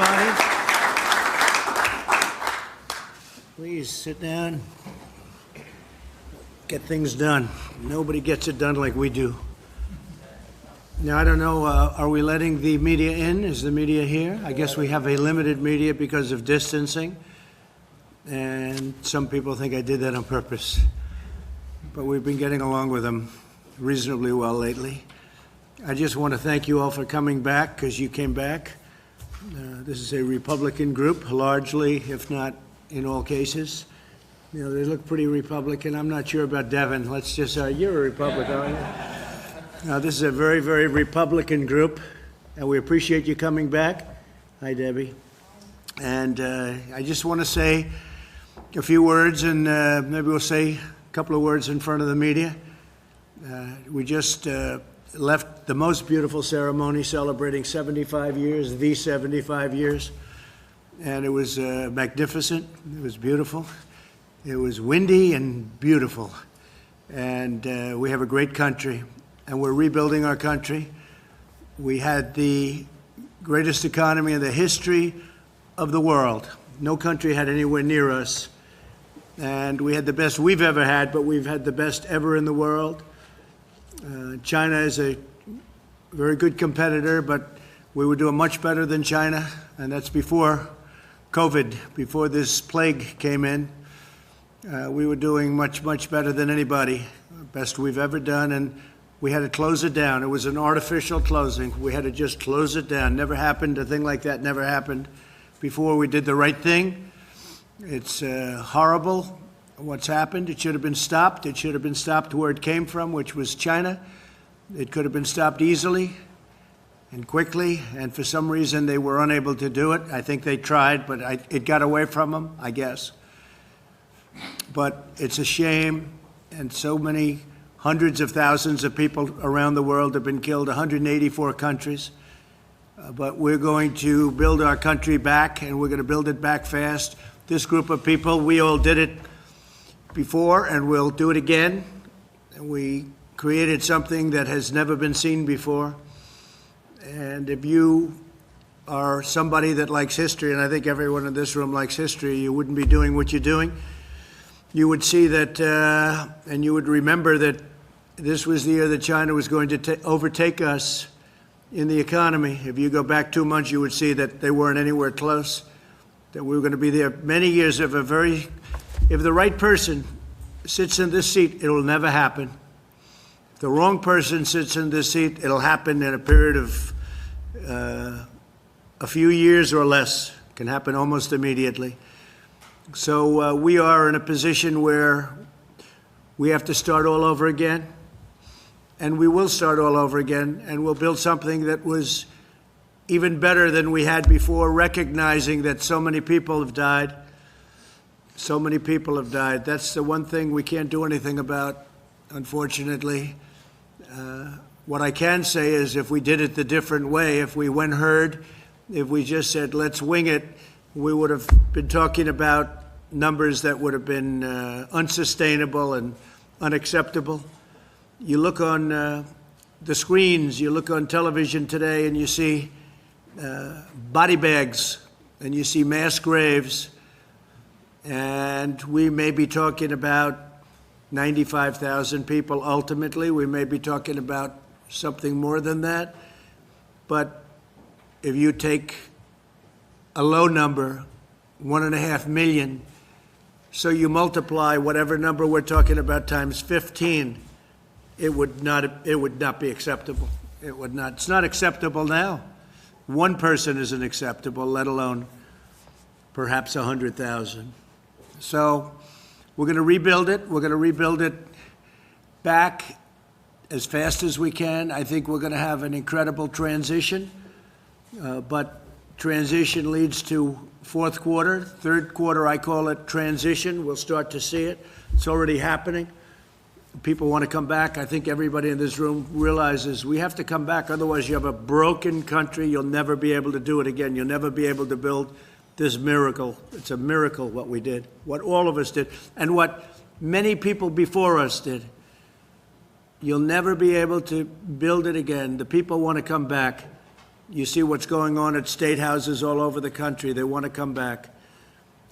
everybody. Please sit down. Get things done. Nobody gets it done like we do. Now, I don't know, are we letting the media in? Is the media here? I guess we have a limited media because of distancing. And some people think I did that on purpose. But we've been getting along with them reasonably well lately. I just want to thank you all for coming back, because you came back. This is a Republican group, largely, if not in all cases. You know, they look pretty Republican. I'm not sure about Devin. Let's just say, you're a Republican, aren't you? This is a very, very Republican group, and we appreciate you coming back. Hi, Debbie. And I just want to say a few words, and maybe we'll say a couple of words in front of the media. We just left the most beautiful ceremony celebrating 75 years, the 75 years, and it was magnificent. It was beautiful. It was windy and beautiful, and we have a great country, and we're rebuilding our country. We had the greatest economy in the history of the world. No country had anywhere near us, and we had the best we've ever had, but we've had the best ever in the world. China is a very good competitor, but we were doing much better than China, and that's before COVID, before this plague came in. We were doing much, much better than anybody, best we've ever done, and we had to close it down. It was an artificial closing. We had to just close it down. Never happened. A thing like that never happened before. We did the right thing. It's horrible what's happened. It should have been stopped. It should have been stopped where it came from, which was China. It could have been stopped easily and quickly, and for some reason they were unable to do it. I think they tried, but it got away from them, I guess. But it's a shame, and so many hundreds of thousands of people around the world have been killed, 184 countries. But we're going to build our country back, and we're going to build it back fast. This group of people, we all did it before, and we'll do it again. And we created something that has never been seen before. And if you are somebody that likes history, and I think everyone in this room likes history, you wouldn't be doing what you're doing. You would see that, and you would remember that this was the year that China was going to overtake us in the economy. If you go back 2 months, you would see that they weren't anywhere close, that we were going to be there many years of a very, if the right person sits in this seat, it'll never happen. If the wrong person sits in this seat, it'll happen in a period of a few years or less. It can happen almost immediately. So we are in a position where we have to start all over again, and we will start all over again, and we'll build something that was even better than we had before, recognizing that so many people have died. So many people have died. That's the one thing we can't do anything about, unfortunately. What I can say is if we did it the different way, if we went herd, if we just said, let's wing it, we would have been talking about numbers that would have been unsustainable and unacceptable. You look on the screens, you look on television today, and you see body bags, and you see mass graves, and we may be talking about 95,000 people ultimately. We may be talking about something more than that. But if you take a low number, 1.5 million, so you multiply whatever number we're talking about times 15, it would not be acceptable. It would not. It's not acceptable now. One person isn't acceptable, let alone perhaps 100,000. So we're going to rebuild it. We're going to rebuild it back as fast as we can. I think we're going to have an incredible transition, but transition leads to fourth quarter. Third quarter, I call it transition. We'll start to see it. It's already happening. People want to come back. I think everybody in this room realizes we have to come back. Otherwise, you have a broken country. You'll never be able to do it again. You'll never be able to build this miracle. It's a miracle what we did, what all of us did, and what many people before us did. You'll never be able to build it again. The people want to come back. You see what's going on at state houses all over the country. They want to come back.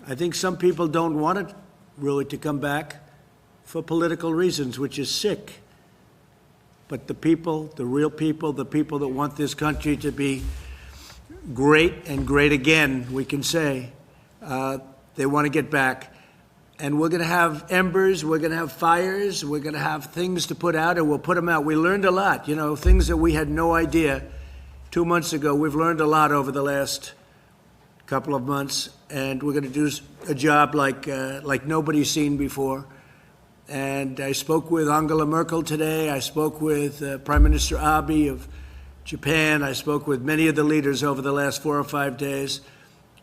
I think some people don't want it really to come back for political reasons, which is sick. But the people, the real people, the people that want this country to be great and great again, we can say, they want to get back. And we're going to have embers, we're going to have fires, we're going to have things to put out, and we'll put them out. We learned a lot, things that we had no idea 2 months ago. We've learned a lot over the last couple of months, and we're going to do a job like nobody's seen before. And I spoke with Angela Merkel today. I spoke with Prime Minister Abe of Japan. I spoke with many of the leaders over the last 4 or 5 days.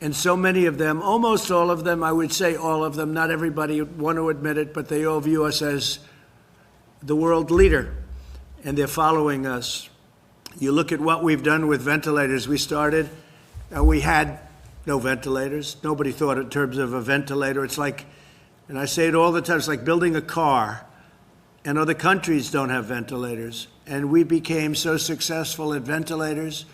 And so many of them, almost all of them, I would say all of them, not everybody want to admit it, but they all view us as the world leader, and they're following us. You look at what we've done with ventilators. We started, we had no ventilators. Nobody thought in terms of a ventilator. It's like, and I say it all the time, it's like building a car, and other countries don't have ventilators. And we became so successful at ventilators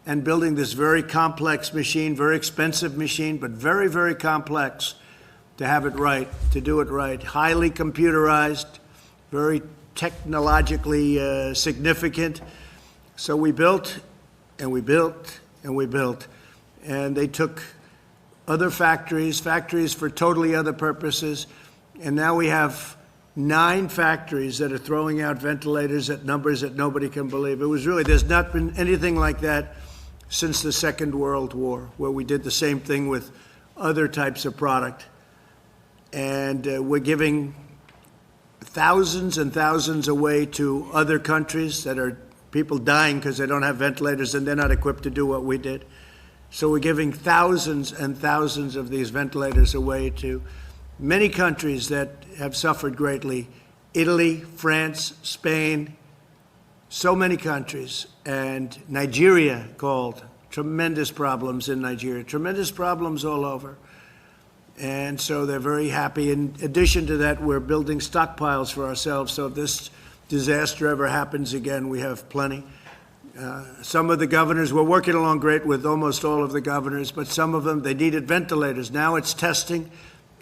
and building this very complex machine, very expensive machine, but very, very complex to have it right, to do it right. Highly computerized, very technologically significant. So we built, and we built, and we built. And they took other factories for totally other purposes, and now we have 9 factories that are throwing out ventilators at numbers that nobody can believe. It was really, there's not been anything like that since the Second World War, where we did the same thing with other types of product. And we're giving thousands and thousands away to other countries that are people dying because they don't have ventilators and they're not equipped to do what we did. So we're giving thousands and thousands of these ventilators away to many countries that have suffered greatly. Italy, France, Spain, so many countries. And Nigeria called. Tremendous problems in Nigeria. Tremendous problems all over. And so they're very happy. In addition to that, we're building stockpiles for ourselves. So if this disaster ever happens again, we have plenty. Some of the governors, we're working along great with almost all of the governors, but some of them, they needed ventilators. Now it's testing,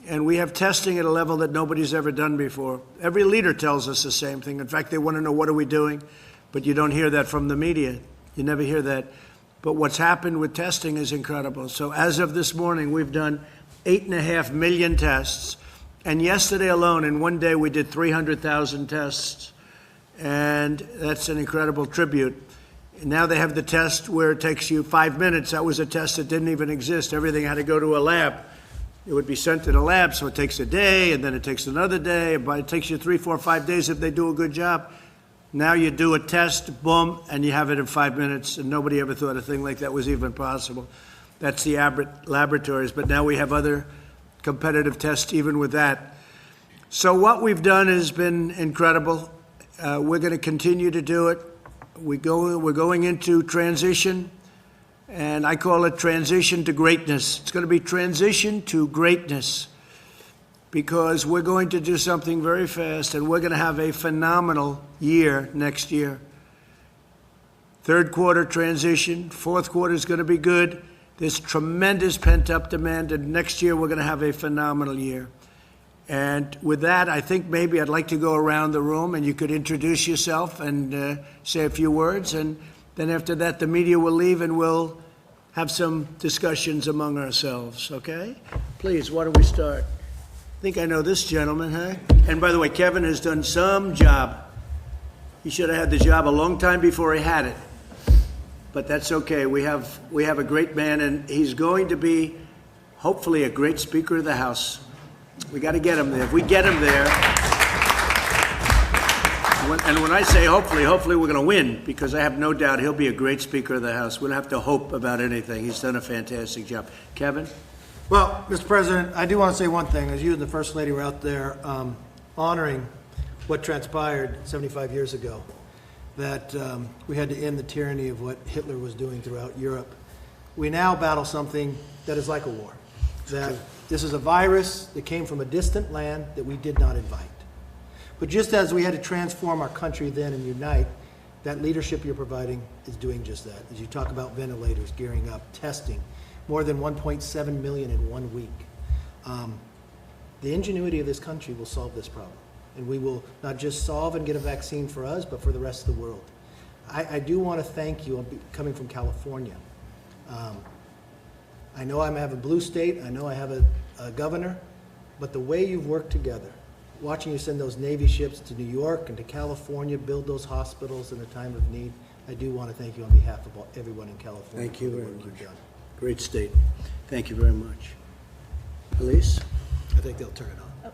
and we have testing at a level that nobody's ever done before. Every leader tells us the same thing. In fact, they want to know, what are we doing? But you don't hear that from the media. You never hear that. But what's happened with testing is incredible. So as of this morning, we've done 8.5 million tests. And yesterday alone, in one day, we did 300,000 tests. And that's an incredible tribute. Now they have the test where it takes you 5 minutes. That was a test that didn't even exist. Everything had to go to a lab. It would be sent to the lab, so it takes a day, and then it takes another day. But it takes you 3, 4, 5 days if they do a good job. Now you do a test, boom, and you have it in 5 minutes, and nobody ever thought a thing like that was even possible. That's the Abbott Laboratories, but now we have other competitive tests even with that. So what we've done has been incredible. We're going to continue to do it. We're going into transition, and I call it transition to greatness. It's going to be transition to greatness, because we're going to do something very fast, and we're going to have a phenomenal year next year. Third quarter transition, fourth quarter is going to be good. There's tremendous pent-up demand, and next year we're going to have a phenomenal year. And with that, I think maybe I'd like to go around the room, and you could introduce yourself and say a few words. And then after that, the media will leave, and we'll have some discussions among ourselves, okay? Please, why don't we start? I think I know this gentleman, huh? And by the way, Kevin has done some job. He should have had the job a long time before he had it. But that's okay. We have a great man, and he's going to be, hopefully, a great Speaker of the House. We got to get him there. If we get him there, and when I say hopefully we're going to win, because I have no doubt he'll be a great Speaker of the House. We don't have to hope about anything. He's done a fantastic job. Kevin? Well, Mr. President, I do want to say one thing. As you and the First Lady were out there honoring what transpired 75 years ago, that we had to end the tyranny of what Hitler was doing throughout Europe. We now battle something that is like a war. That this is a virus that came from a distant land that we did not invite. But just as we had to transform our country then and unite, that leadership you're providing is doing just that. As you talk about ventilators, gearing up, testing, more than 1.7 million in 1 week. The ingenuity of this country will solve this problem. And we will not just solve and get a vaccine for us, but for the rest of the world. I do want to thank you, coming from California. I know I have a blue state, I know I have a governor, but the way you've worked together, watching you send those Navy ships to New York and to California, build those hospitals in a time of need, I do want to thank you on behalf of everyone in California. Thank you for the very work much. you've done. Great state. Thank you very much. Elise? I think they'll turn it on.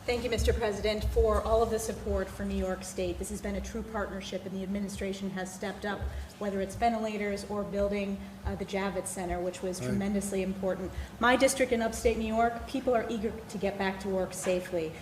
Thank you, Mr. President, for all of the support for New York State. This has been a true partnership, and the administration has stepped up, whether it's ventilators or building the Javits Center, which was tremendously important. My district in upstate New York, people are eager to get back to work safely.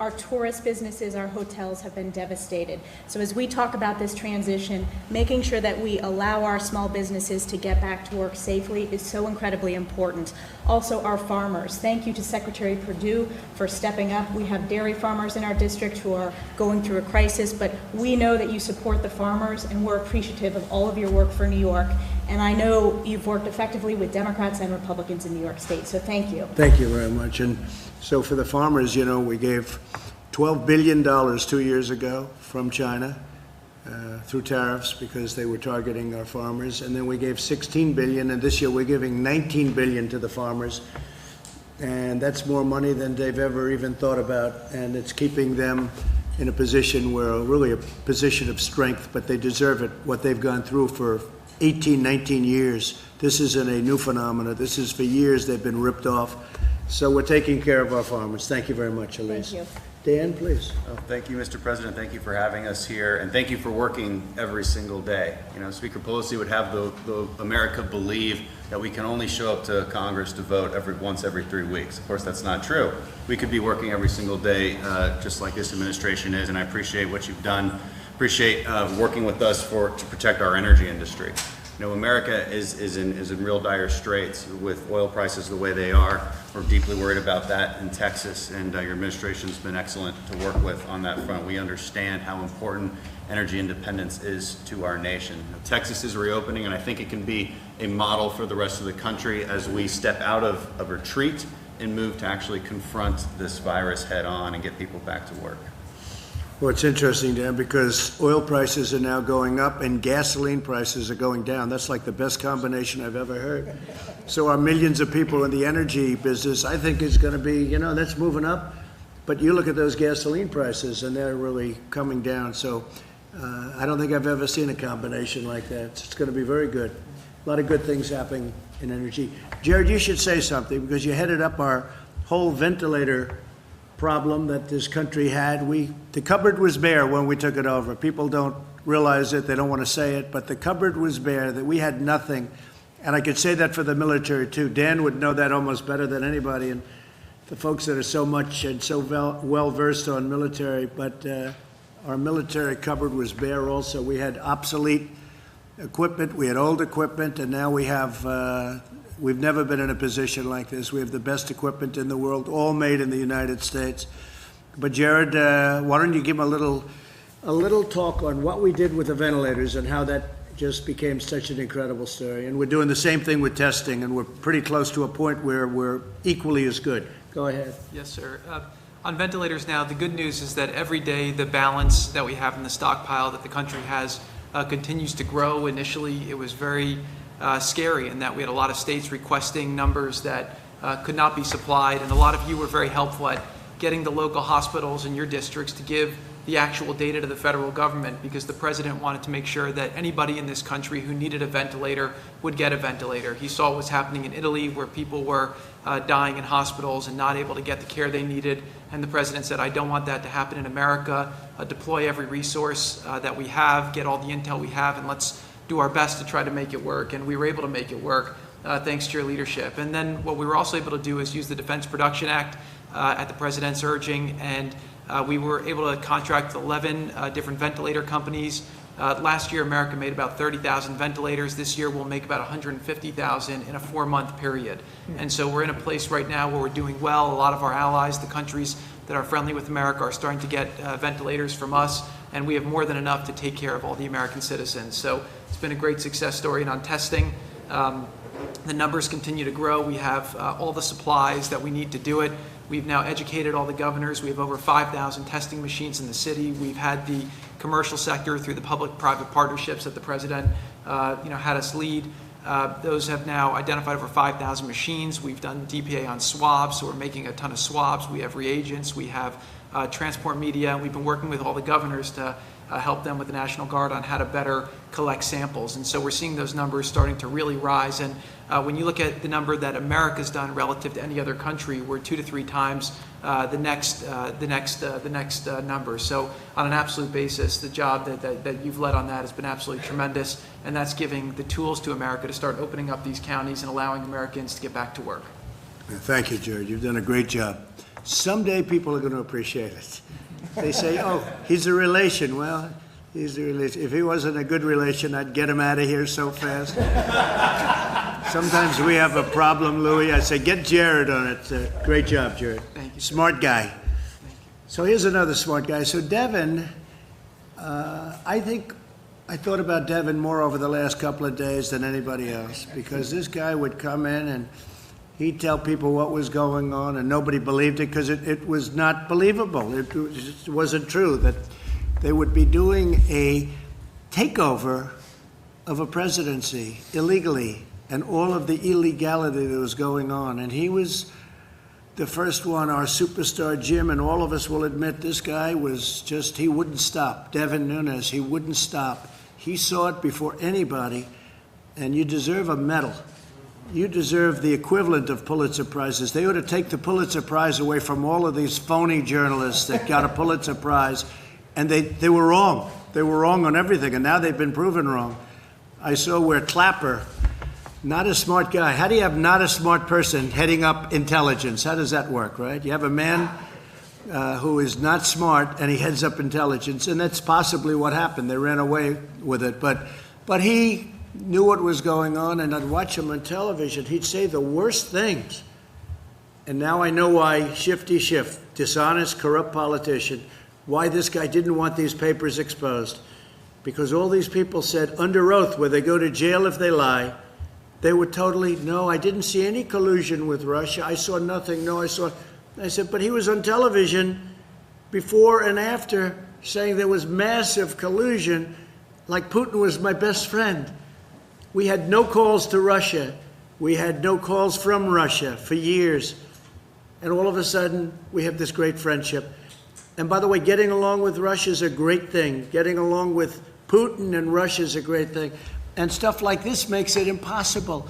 Our tourist businesses, our hotels have been devastated. So as we talk about this transition, making sure that we allow our small businesses to get back to work safely is so incredibly important. Also, our farmers. Thank you to Secretary Perdue for stepping up. We have dairy farmers in our district who are going through a crisis, but we know that you support the farmers, and we're appreciative of all of your work for New York. And I know you've worked effectively with Democrats and Republicans in New York State, so thank you. Thank you very much. And so for the farmers, you know, we gave $12 billion 2 years ago from China through tariffs because they were targeting our farmers. And then we gave $16 billion, and this year we're giving $19 billion to the farmers. And that's more money than they've ever even thought about. And it's keeping them in a position where, really a position of strength, but they deserve it, what they've gone through for 18, 19 years. This isn't a new phenomenon. This is for years they've been ripped off. So we're taking care of our farmers. Thank you very much, Elise. Thank you. Dan, please. Thank you, Mr. President. Thank you for having us here, and thank you for working every single day. You know, Speaker Pelosi would have the America believe that we can only show up to Congress to vote once every 3 weeks. Of course, that's not true. We could be working every single day, just like this administration is, and I appreciate what you've done. Appreciate working with us to protect our energy industry. You know, America is in real dire straits with oil prices the way they are. We're deeply worried about that in Texas, and your administration's been excellent to work with on that front. We understand how important energy independence is to our nation. Texas is reopening, and I think it can be a model for the rest of the country as we step out of a retreat and move to actually confront this virus head on and get people back to work. Well, it's interesting, Dan, because oil prices are now going up and gasoline prices are going down. That's like the best combination I've ever heard. So our millions of people in the energy business, I think, is going to be, you know, that's moving up. But you look at those gasoline prices and they're really coming down. So I don't think I've ever seen a combination like that. It's going to be very good. A lot of good things happening in energy. Jared, you should say something because you headed up our whole ventilator problem that this country had. The cupboard was bare when we took it over. People don't realize it, they don't want to say it, but the cupboard was bare, that we had nothing. And I could say that for the military too. Dan would know that almost better than anybody, and the folks that are so much and so well versed on military, but our military cupboard was bare also. We had obsolete equipment, we had old equipment, and now we have we've never been in a position like this. We have the best equipment in the world, all made in the United States. But Jared, why don't you give a little talk on what we did with the ventilators and how that just became such an incredible story. And we're doing the same thing with testing, and we're pretty close to a point where we're equally as good. Go ahead. Yes, sir. On ventilators now, the good news is that every day the balance that we have in the stockpile that the country has continues to grow. Initially, it was very scary in that we had a lot of states requesting numbers that could not be supplied, and a lot of you were very helpful at getting the local hospitals in your districts to give the actual data to the federal government, because the president wanted to make sure that anybody in this country who needed a ventilator would get a ventilator. He saw what was happening in Italy, where people were dying in hospitals and not able to get the care they needed, and the president said, I don't want that to happen in America. Deploy every resource that we have, get all the intel we have, and let's do our best to try to make it work. And we were able to make it work thanks to your leadership. And then what we were also able to do is use the Defense Production Act at the president's urging, and we were able to contract 11 different ventilator companies. Last year, America made about 30,000 ventilators. This year, we'll make about 150,000 in a 4-month period. And so we're in a place right now where we're doing well. A lot of our allies, the countries that are friendly with America, are starting to get ventilators from us. and we have more than enough to take care of all the American citizens. So it's been a great success story. And on testing, the numbers continue to grow. We have all the supplies that we need to do it. We've now educated all the governors. We have over 5,000 testing machines in the city. We've had the commercial sector through the public-private partnerships that the president had us lead. Those have now identified over 5,000 machines. We've done DPA on swabs, so we're making a ton of swabs. We have reagents. We have transport media. We've been working with all the governors to help them with the National Guard on how to better collect samples. And so we're seeing those numbers starting to really rise. And when you look at the number that America's done relative to any other country, we're 2 to 3 times the next number. So on an absolute basis, the job that you've led on that has been absolutely tremendous. And that's giving the tools to America to start opening up these counties and allowing Americans to get back to work. Thank you, Jared. You've done a great job. Someday people are going to appreciate it. They say, oh, he's a relation. Well, he's a relation. If he wasn't a good relation, I'd get him out of here so fast. Sometimes we have a problem, Louis. I say, get Jared on it. Great job, Jared. Thank you. Smart guy. Thank you. So here's another smart guy. So Devin, I think I thought about Devin more over the last couple of days than anybody else, because this guy would come in and he'd tell people what was going on, and nobody believed it because it was not believable. It wasn't true that they would be doing a takeover of a presidency illegally and all of the illegality that was going on. And he was the first one, our superstar Jim, and all of us will admit this guy was just, he wouldn't stop. Devin Nunes, he wouldn't stop. He saw it before anybody, and you deserve a medal. You deserve the equivalent of Pulitzer Prizes. They ought to take the Pulitzer Prize away from all of these phony journalists that got a Pulitzer Prize, and they were wrong. They were wrong on everything, and now they've been proven wrong. I saw where Clapper, not a smart guy. How do you have not a smart person heading up intelligence? How does that work, right? You have a man who is not smart, and he heads up intelligence, and that's possibly what happened. They ran away with it, but he knew what was going on, and I'd watch him on television. He'd say the worst things. And now I know why Shifty Schiff, dishonest, corrupt politician, why this guy didn't want these papers exposed. Because all these people said under oath, where they go to jail if they lie, they were totally, no, I didn't see any collusion with Russia. I saw nothing. No, I said, but he was on television before and after saying there was massive collusion, like Putin was my best friend. We had no calls to Russia. We had no calls from Russia for years. And all of a sudden, we have this great friendship. And by the way, getting along with Russia is a great thing. Getting along with Putin and Russia is a great thing. And stuff like this makes it impossible.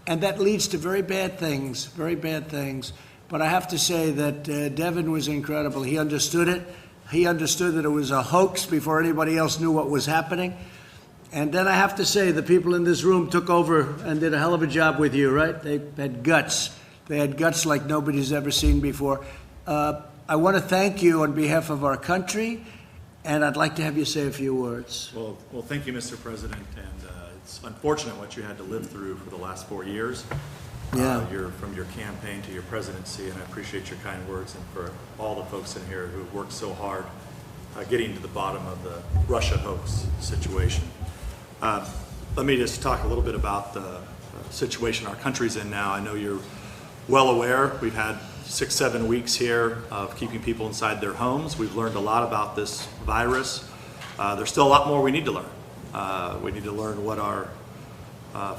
And that leads to very bad things, very bad things. But I have to say that Devin was incredible. He understood it. He understood that it was a hoax before anybody else knew what was happening. And then I have to say, the people in this room took over and did a hell of a job with you, right? They had guts. They had guts like nobody's ever seen before. I want to thank you on behalf of our country, and I'd like to have you say a few words. Well, thank you, Mr. President, and it's unfortunate what you had to live through for the last 4 years. Yeah. From your campaign to your presidency, and I appreciate your kind words, and for all the folks in here who worked so hard getting to the bottom of the Russia hoax situation. Let me just talk a little bit about the situation our country's in now. I know you're well aware. We've had 6-7 weeks here of keeping people inside their homes. We've learned a lot about this virus. There's still a lot more we need to learn. We need to learn what our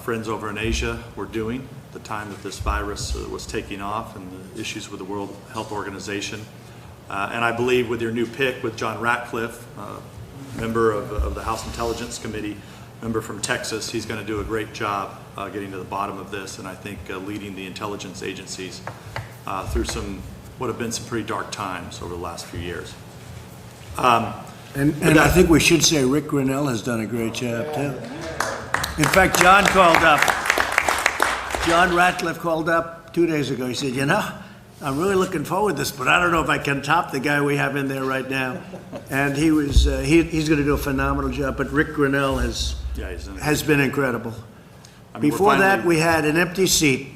friends over in Asia were doing at the time that this virus was taking off, and the issues with the World Health Organization. And I believe with your new pick, with John Ratcliffe, member of the House Intelligence Committee, member from Texas, he's going to do a great job getting to the bottom of this, and I think leading the intelligence agencies through what have been some pretty dark times over the last few years. And I think we should say Rick Grinnell has done a great job, too. In fact, John Ratcliffe called up 2 days ago. He said, you know, I'm really looking forward to this, but I don't know if I can top the guy we have in there right now. And he was he's going to do a phenomenal job, but Rick Grinnell has been incredible. Before that, we had an empty seat.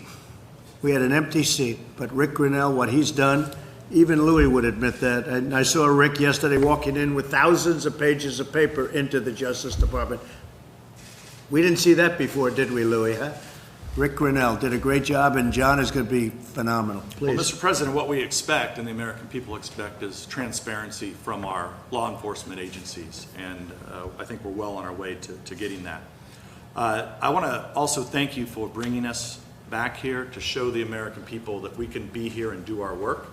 But Rick Grinnell, what he's done Even Louis would admit that. And I saw Rick yesterday walking in with thousands of pages of paper into the Justice Department. We didn't see that before, did we, Louis, huh? Rick Grinnell did a great job, and John is going to be phenomenal. Well, Please. Mr. President, what we expect and the American people expect is transparency from our law enforcement agencies, and I think we're well on our way to getting that. I want to also thank you for bringing us back here to show the American people that we can be here and do our work.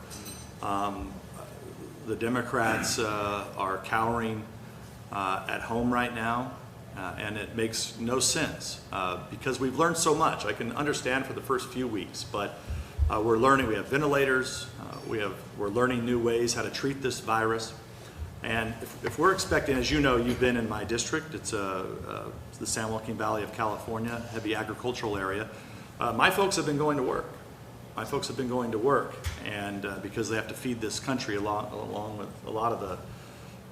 The Democrats are cowering at home right now. And it makes no sense because we've learned so much. I can understand for the first few weeks, but we're learning. We have ventilators. We're learning new ways how to treat this virus. And if we're expecting, as you know, you've been in my district. It's the San Joaquin Valley of California, heavy agricultural area. My folks have been going to work. My folks have been going to work, and because they have to feed this country along with a lot of the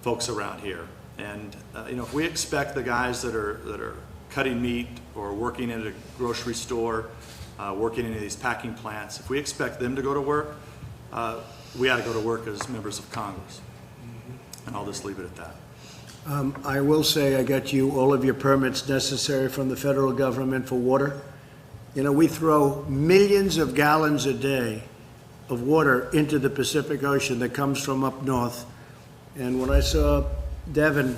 folks around here. And if we expect the guys that are cutting meat or working at a grocery store, working in these packing plants, if we expect them to go to work, we ought to go to work as members of Congress. And I'll just leave it at that. I will say I got you all of your permits necessary from the federal government for water. You know, we throw millions of gallons a day of water into the Pacific Ocean that comes from up north. And when I saw Devon,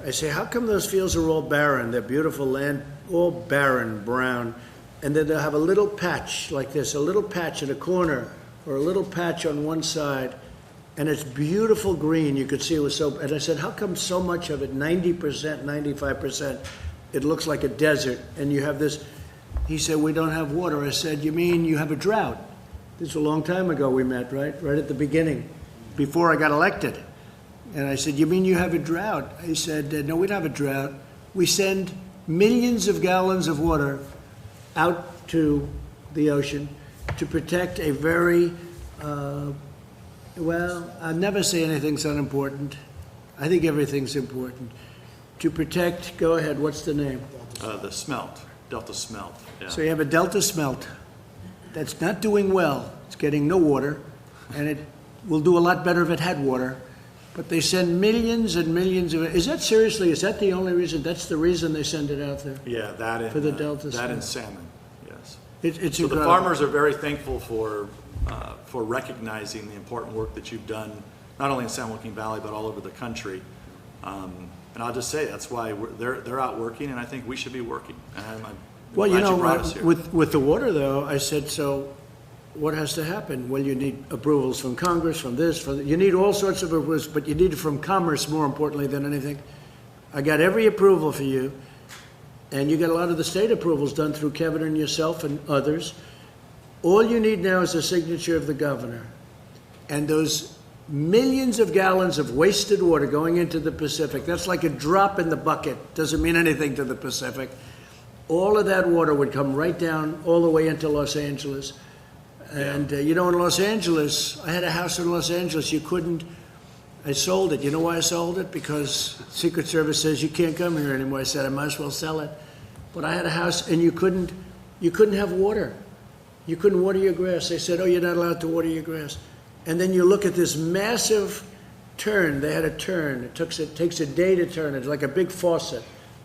I say, how come those fields are all barren? They're beautiful land, all barren, brown. And then they'll have a little patch like this, a little patch in a corner, or a little patch on one side, and it's beautiful green. You could see it was so, and I said, how come so much of it, 90%, 95%, it looks like a desert, and you have this? He said, we don't have water. I said, you mean you have a drought? This is a long time ago we met, right? Right at the beginning, before I got elected. And I said, you mean you have a drought? He said, no, we don't have a drought. We send millions of gallons of water out to the ocean to protect a very, well, I'll never say anything's unimportant. I think everything's important. To protect, go ahead, what's the name? The smelt, Delta smelt. Yeah. So you have a Delta smelt that's not doing well. It's getting no water, and it will do a lot better if it had water. But they send millions and millions of it. Is that seriously, is that the only reason? That's the reason they send it out there? Yeah, that and, For the Delta that and smelt. salmon, yes. It's So the incredible. farmers are very thankful for recognizing the important work that you've done, not only in San Joaquin Valley, but all over the country. And I'll just say, that's why they're out working, and I think we should be working. And I'm Well, you glad know, brought us here. with the water, though, I said, so what has to happen? Well, you need approvals from Congress, from this, from you need all sorts of approvals, but you need it from Commerce more importantly than anything. I got every approval for you, and you got a lot of the state approvals done through Kevin and yourself and others. All you need now is a signature of the governor. And those millions of gallons of wasted water going into the Pacific, that's like a drop in the bucket. Doesn't mean anything to the Pacific. All of that water would come right down all the way into Los Angeles. And, in Los Angeles, I had a house in Los Angeles. I sold it. You know why I sold it? Because Secret Service says you can't come here anymore. I said, I might as well sell it. But I had a house, and you couldn't have water. You couldn't water your grass. They said, oh, you're not allowed to water your grass. And then you look at this massive turn. They had a turn. It takes a day to turn it. It's like a big faucet.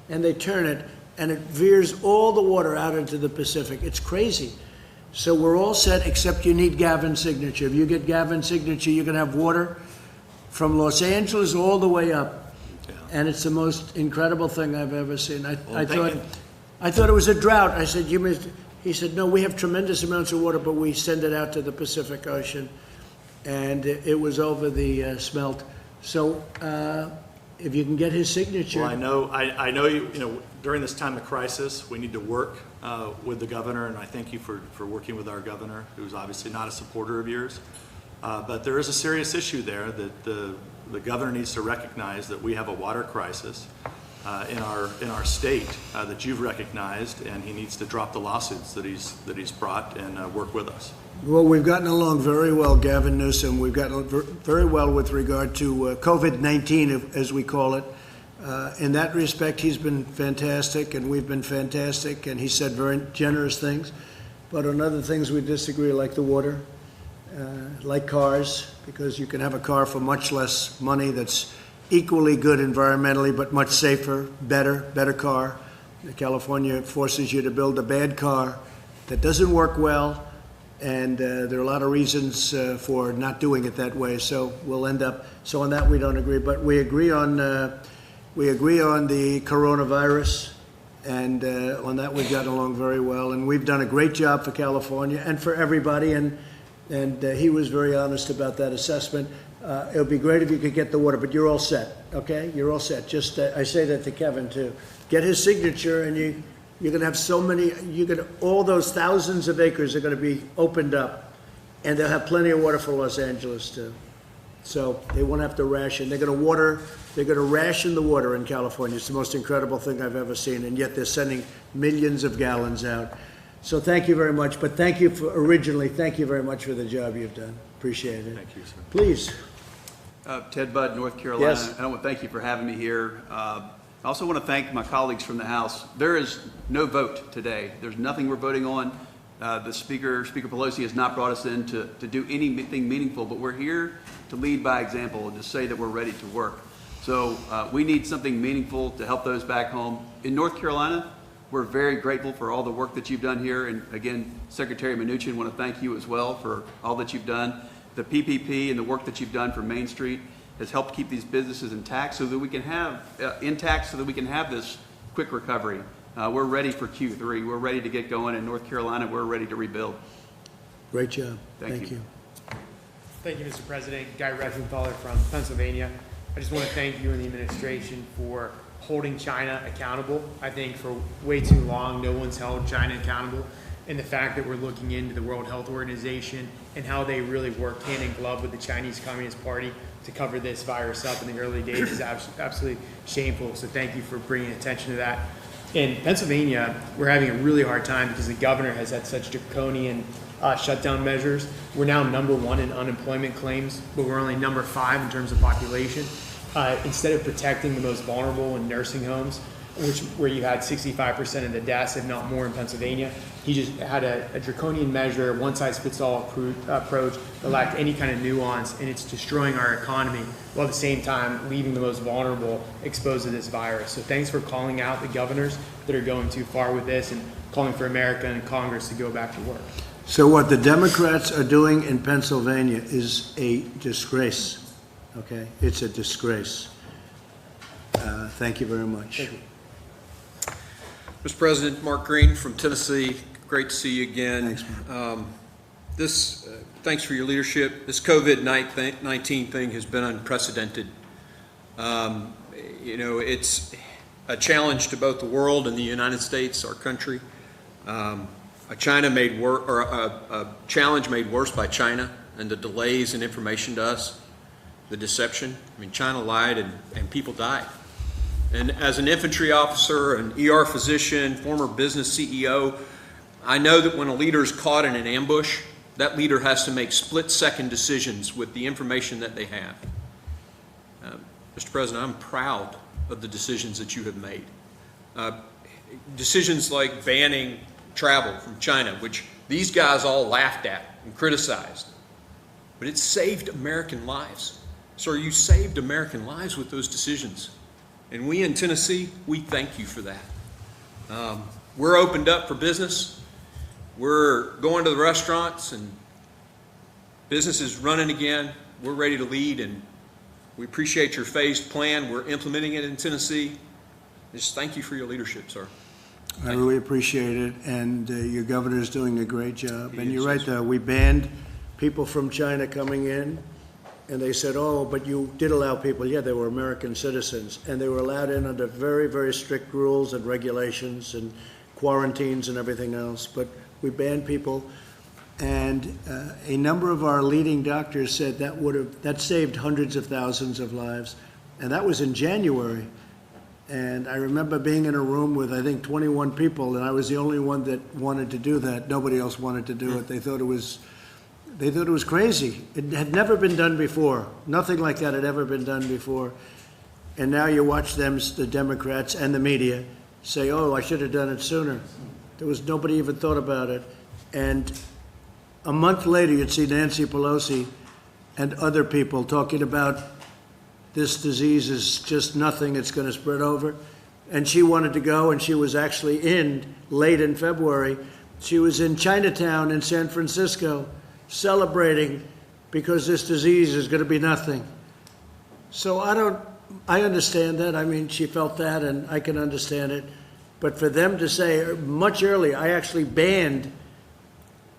And they turn it, and it veers all the water out into the Pacific. It's crazy. So we're all set, except you need Gavin's signature. If you get Gavin's signature, you can have water from Los Angeles all the way up. Yeah. And it's the most incredible thing I've ever seen. I thank you. thought it was a drought. I said, he said, no, we have tremendous amounts of water, but we send it out to the Pacific Ocean. And it was over the smelt. So if you can get his signature. Well, I know you, during this time of crisis, we need to work with the governor, and I thank you for working with our governor, who's obviously not a supporter of yours. But there is a serious issue there that the governor needs to recognize that we have a water crisis in our state that you've recognized, and he needs to drop the lawsuits that he's brought and work with us. Well, we've gotten along very well, Gavin Newsom. We've gotten very well with regard to COVID-19, as we call it. In that respect, he's been fantastic, and we've been fantastic, and he said very generous things. But on other things, we disagree, like the water. like cars, because you can have a car for much less money that's equally good environmentally, but much safer, better car. California forces you to build a bad car that doesn't work well, and there are a lot of reasons for not doing it that way. So we'll end up. So on that we don't agree, but we agree on the coronavirus, and on that we've gotten along very well, and we've done a great job for California and for everybody. And he was very honest about that assessment. It would be great if you could get the water, but you're all set, okay? You're all set. Just, I say that to Kevin too. Get his signature, and you're gonna have so many, all those thousands of acres are gonna be opened up, and they'll have plenty of water for Los Angeles too. So they won't have to ration. They're gonna ration the water in California. It's the most incredible thing I've ever seen, and yet they're sending millions of gallons out. So thank you very much, but thank you very much for the job you've done. Appreciate it. Thank you, sir. Please. Ted Budd, North Carolina. Yes. I want to thank you for having me here. I also want to thank my colleagues from the House. There is no vote today. There's nothing we're voting on. The Speaker Pelosi, has not brought us in to do anything meaningful, but we're here to lead by example and to say that we're ready to work. So we need something meaningful to help those back home. In North Carolina, we're very grateful for all the work that you've done here. And again, Secretary Mnuchin, I want to thank you as well for all that you've done. The PPP and the work that you've done for Main Street has helped keep these businesses intact so that we can have this quick recovery. We're ready for Q3. We're ready to get going. In North Carolina, we're ready to rebuild. Great job. Thank you. Thank you, Mr. President. Guy Reschenthaler from Pennsylvania. I just want to thank you and the administration for holding China accountable. I think for way too long, no one's held China accountable. And the fact that we're looking into the World Health Organization and how they really work hand in glove with the Chinese Communist Party to cover this virus up in the early days is absolutely shameful. So thank you for bringing attention to that. In Pennsylvania, we're having a really hard time because the governor has had such draconian shutdown measures. We're now #1 in unemployment claims, but we're only #5 in terms of population. Instead of protecting the most vulnerable in nursing homes, where you had 65% of the deaths, if not more, in Pennsylvania, he just had a draconian measure, one-size-fits-all approach that lacked any kind of nuance, and it's destroying our economy while at the same time leaving the most vulnerable exposed to this virus. So thanks for calling out the governors that are going too far with this and calling for America and Congress to go back to work. So what the Democrats are doing in Pennsylvania is a disgrace, okay? It's a disgrace. Thank you very much. Thank you. Mr. President, Mark Green from Tennessee. Great to see you again. Thanks, Thanks for your leadership. This COVID-19 thing has been unprecedented. It's a challenge to both the world and the United States, our country. A challenge made worse by China and the delays in information to us, the deception. I mean, China lied and people died. And as an infantry officer, an ER physician, former business CEO, I know that when a leader is caught in an ambush, that leader has to make split-second decisions with the information that they have. Mr. President, I'm proud of the decisions that you have made. Decisions like banning travel from China, which these guys all laughed at and criticized. But it saved American lives. Sir, you saved American lives with those decisions. And we in Tennessee, we thank you for that. We're opened up for business. We're going to the restaurants and business is running again. We're ready to lead, and we appreciate your phased plan. We're implementing it in Tennessee. Just thank you for your leadership, sir. I really appreciate it, and your governor is doing a great job. And you're right, we banned people from China coming in, and they said, oh, but you did allow people. Yeah, they were American citizens, and they were allowed in under very, very strict rules and regulations and quarantines and everything else. But we banned people, and a number of our leading doctors said that saved hundreds of thousands of lives, and that was in January. And I remember being in a room with, I think, 21 people, and I was the only one that wanted to do that. Nobody else wanted to do it. They thought it was crazy. It had never been done before. Nothing like that had ever been done before. And now you watch them, the Democrats and the media, say, oh, I should have done it sooner. Nobody even thought about it. And a month later, you'd see Nancy Pelosi and other people talking about this disease is just nothing, it's going to spread over. And she wanted to go, and she was actually late in February. She was in Chinatown in San Francisco celebrating because this disease is going to be nothing. So I understand that. I mean, she felt that, and I can understand it. But for them to say much earlier, I actually banned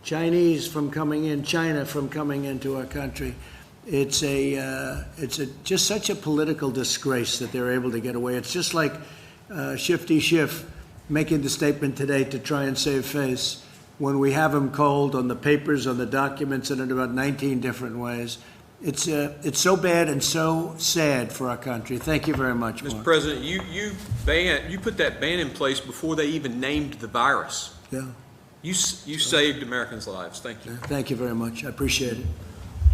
China from coming into our country. It's just such a political disgrace that they're able to get away. It's just like Shifty Schiff making the statement today to try and save face when we have him cold on the papers, on the documents, and in about 19 different ways. It's so bad and so sad for our country. Thank you very much, Mark. Mr. President, you put that ban in place before they even named the virus. Yeah. You saved Americans' lives. Thank you. Thank you very much. I appreciate it.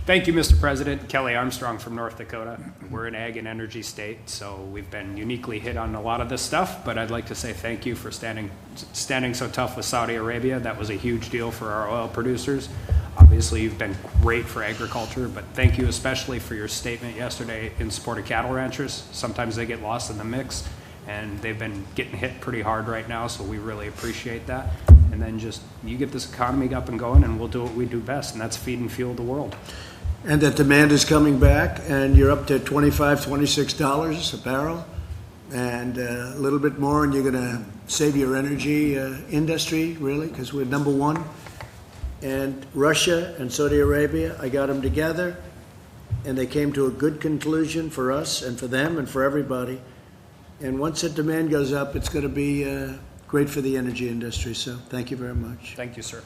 Thank you, Mr. President. Kelly Armstrong from North Dakota. We're an ag and energy state, so we've been uniquely hit on a lot of this stuff, but I'd like to say thank you for standing so tough with Saudi Arabia. That was a huge deal for our oil producers. Obviously, you've been great for agriculture, but thank you especially for your statement yesterday in support of cattle ranchers. Sometimes they get lost in the mix, and they've been getting hit pretty hard right now, so we really appreciate that. And then just, you get this economy up and going, and we'll do what we do best, and that's feed and fuel the world. And that demand is coming back, and you're up to $25, $26 a barrel, and a little bit more, and you're going to save your energy industry, really, because we're number one. And Russia and Saudi Arabia, I got them together, and they came to a good conclusion for us and for them and for everybody. And once that demand goes up, it's going to be great for the energy industry. So thank you very much. Thank you, sir.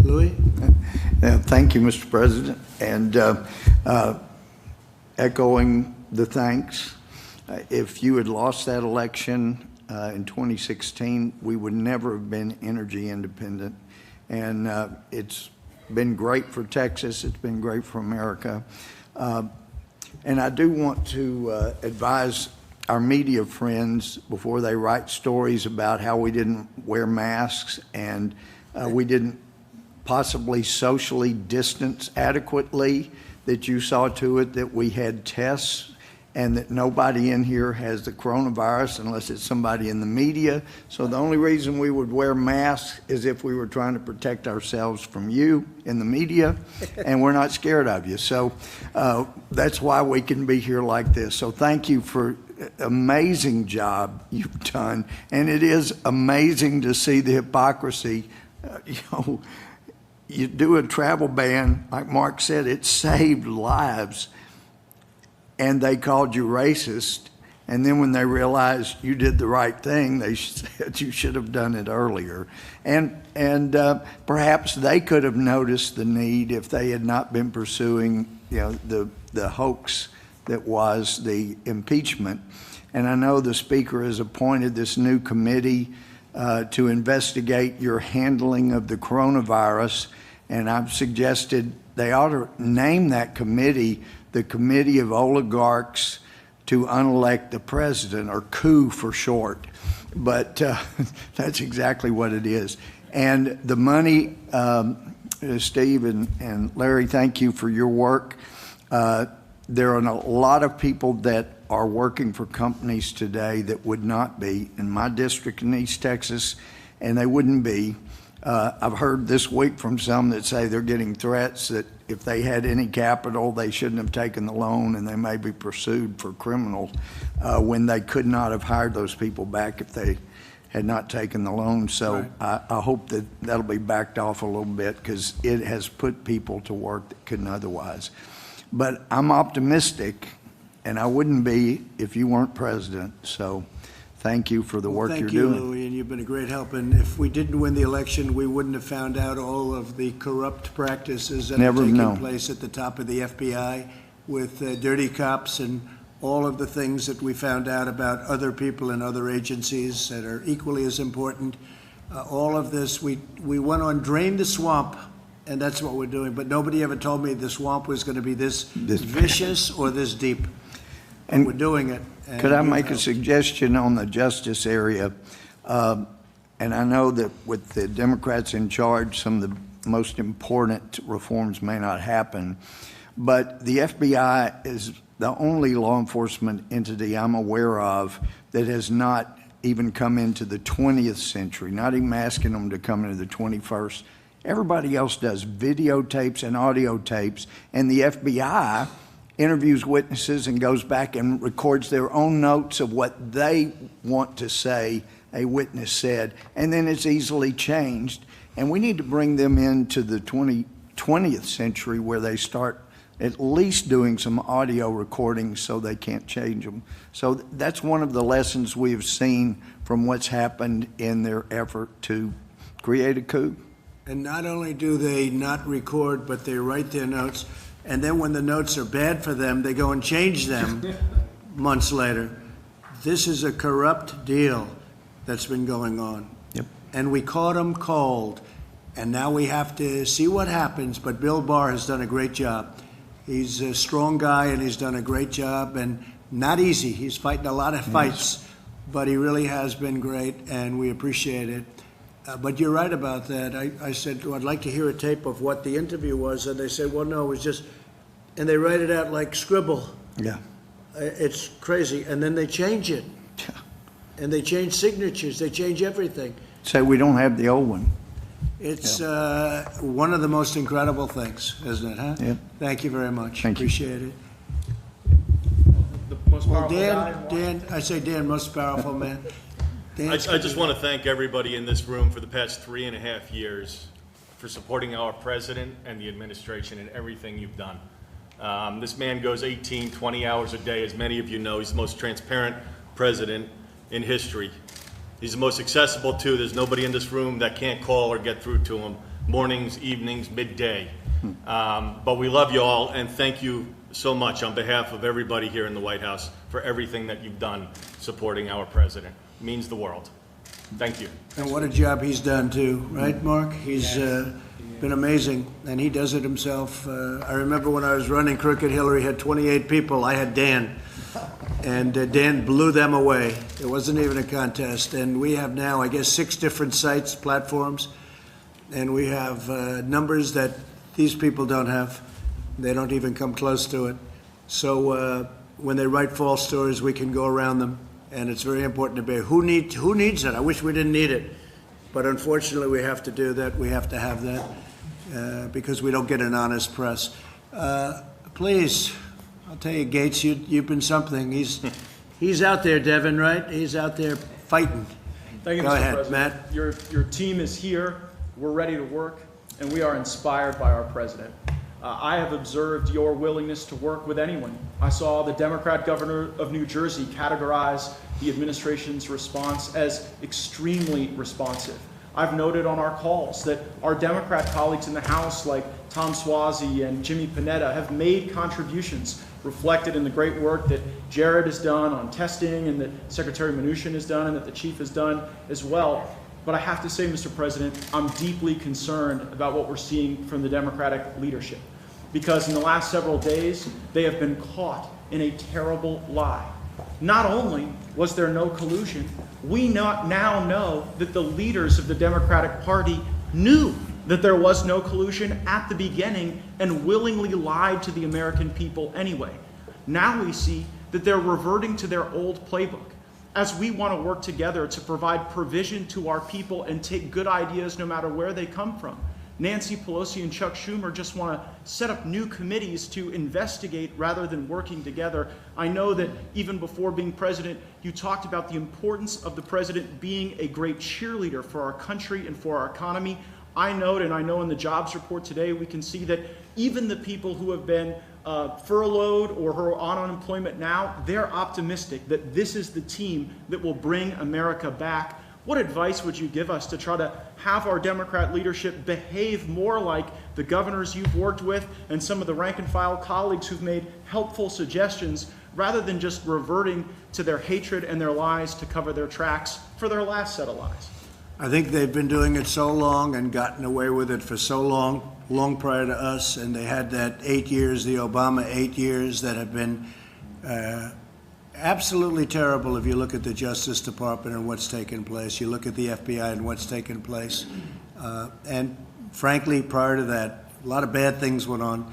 Louis? Thank you, Mr. President. And echoing the thanks, if you had lost that election in 2016, we would never have been energy independent. And it's been great for Texas. It's been great for America. And I do want to advise our media friends before they write stories about how we didn't wear masks and we didn't possibly socially distance adequately, that you saw to it that we had tests and that nobody in here has the coronavirus unless it's somebody in the media. So the only reason we would wear masks is if we were trying to protect ourselves from you in the media, and we're not scared of you. So that's why we can be here like this. So thank you for amazing job you've done. And it is amazing to see the hypocrisy. You do a travel ban, like Mark said, it saved lives. And they called you racist. And then when they realized you did the right thing, they said you should have done it earlier. And perhaps they could have noticed the need if they had not been pursuing, the hoax that was the impeachment. And I know the Speaker has appointed this new committee to investigate your handling of the coronavirus. And I've suggested they ought to name that committee the Committee of Oligarchs to Unelect the President, or coup for short. But that's exactly what it is. And the money, Steve and Larry, thank you for your work. There are a lot of people that are working for companies today that would not be in my district in East Texas, and they wouldn't be. I've heard this week from some that say they're getting threats that if they had any capital, they shouldn't have taken the loan, and they may be pursued for criminal when they could not have hired those people back if they had not taken the loan. So right. I hope that that'll be backed off a little bit, because it has put people to work that couldn't otherwise. But I'm optimistic, and I wouldn't be if you weren't president. So thank you for the work you're doing. Thank you, Louis, and you've been a great help. And if we didn't win the election, we wouldn't have found out all of the corrupt practices that are taking place at the top of the FBI with dirty cops and all of the things that we found out about other people in other agencies that are equally as important. All of this, we went on Drain the Swamp, and that's what we're doing. But nobody ever told me the swamp was going to be this vicious or this deep. And we're doing it. Could I make a suggestion on the justice area? And I know that with the Democrats in charge, some of the most important reforms may not happen. But the FBI is the only law enforcement entity I'm aware of that has not even come into the 20th century, not even asking them to come into the 21st. Everybody else does videotapes and audio tapes, and the FBI interviews witnesses and goes back and records their own notes of what they want to say a witness said, and then it's easily changed. And we need to bring them into the 20th century where they start at least doing some audio recordings so they can't change them. So that's one of the lessons we have seen from what's happened in their effort to create a coup. And not only do they not record, but they write their notes, and then when the notes are bad for them, they go and change them months later. This is a corrupt deal that's been going on. Yep. And we caught them cold, and now we have to see what happens, but Bill Barr has done a great job. He's a strong guy, and he's done a great job, and not easy. He's fighting a lot of fights, but he really has been great, and we appreciate it. But you're right about that. I said, I'd like to hear a tape of what the interview was, and they said, well, no, it was just, and they write it out like scribble. Yeah. It's crazy, and then they change it. And they change signatures, they change everything. So we don't have the old one. It's one of the most incredible things, isn't it, huh? Yeah. Thank you very much. Thank you. Appreciate it. The most Well, powerful guy in Washington. I say Dan, most powerful man. Dan, I just want to thank everybody in this room for the past 3.5 years for supporting our president and the administration and everything you've done. This man goes 18, 20 hours a day. As many of you know, he's the most transparent president in history. He's the most accessible too. There's nobody in this room that can't call or get through to him, mornings, evenings, midday. But we love you all, and thank you so much on behalf of everybody here in the White House for everything that you've done supporting our president. It means the world. Thank you. and what a job he's done too, right, Mark? He's been amazing, and he does it himself. I remember when I was running Crooked Hillary, had 28 people. I had Dan, and Dan blew them away. It wasn't even a contest, and we have now, I guess, 6 different sites, platforms, and we have numbers that these people don't have. They don't even come close to it. So when they write false stories, we can go around them, and it's very important to be. Who needs it? I wish we didn't need it, but unfortunately, we have to do that. We have to have that because we don't get an honest press. Please, I'll tell you, Gates, you've been something. He's out there, Devin, right? He's out there fighting. Thank you, Go Mr. ahead, President. Matt. Your team is here. We're ready to work, and we are inspired by our president. I have observed your willingness to work with anyone. I saw the Democrat governor of New Jersey categorize the administration's response as extremely responsive. I've noted on our calls that our Democrat colleagues in the House, like Tom Suozzi and Jimmy Panetta, have made contributions reflected in the great work that Jared has done on testing and that Secretary Mnuchin has done and that the chief has done as well. But I have to say, Mr. President, I'm deeply concerned about what we're seeing from the Democratic leadership, because in the last several days, they have been caught in a terrible lie. Not only was there no collusion, we now know that the leaders of the Democratic Party knew that there was no collusion at the beginning and willingly lied to the American people anyway. Now we see that they're reverting to their old playbook. As we want to work together to provide provision to our people and take good ideas no matter where they come from, Nancy Pelosi and Chuck Schumer just want to set up new committees to investigate rather than working together. I know that even before being president, you talked about the importance of the president being a great cheerleader for our country and for our economy. I note, and I know in the jobs report today, we can see that even the people who have been furloughed or who are on unemployment now, they're optimistic that this is the team that will bring America back. What advice would you give us to try to have our Democrat leadership behave more like the governors you've worked with and some of the rank and file colleagues who've made helpful suggestions, rather than just reverting to their hatred and their lies to cover their tracks for their last set of lies? I think they've been doing it so long and gotten away with it for so long, long prior to us, and they had that 8 years, the Obama 8 years, that have been absolutely terrible if you look at the Justice Department and what's taken place. You look at the FBI and what's taken place. And frankly, prior to that, a lot of bad things went on.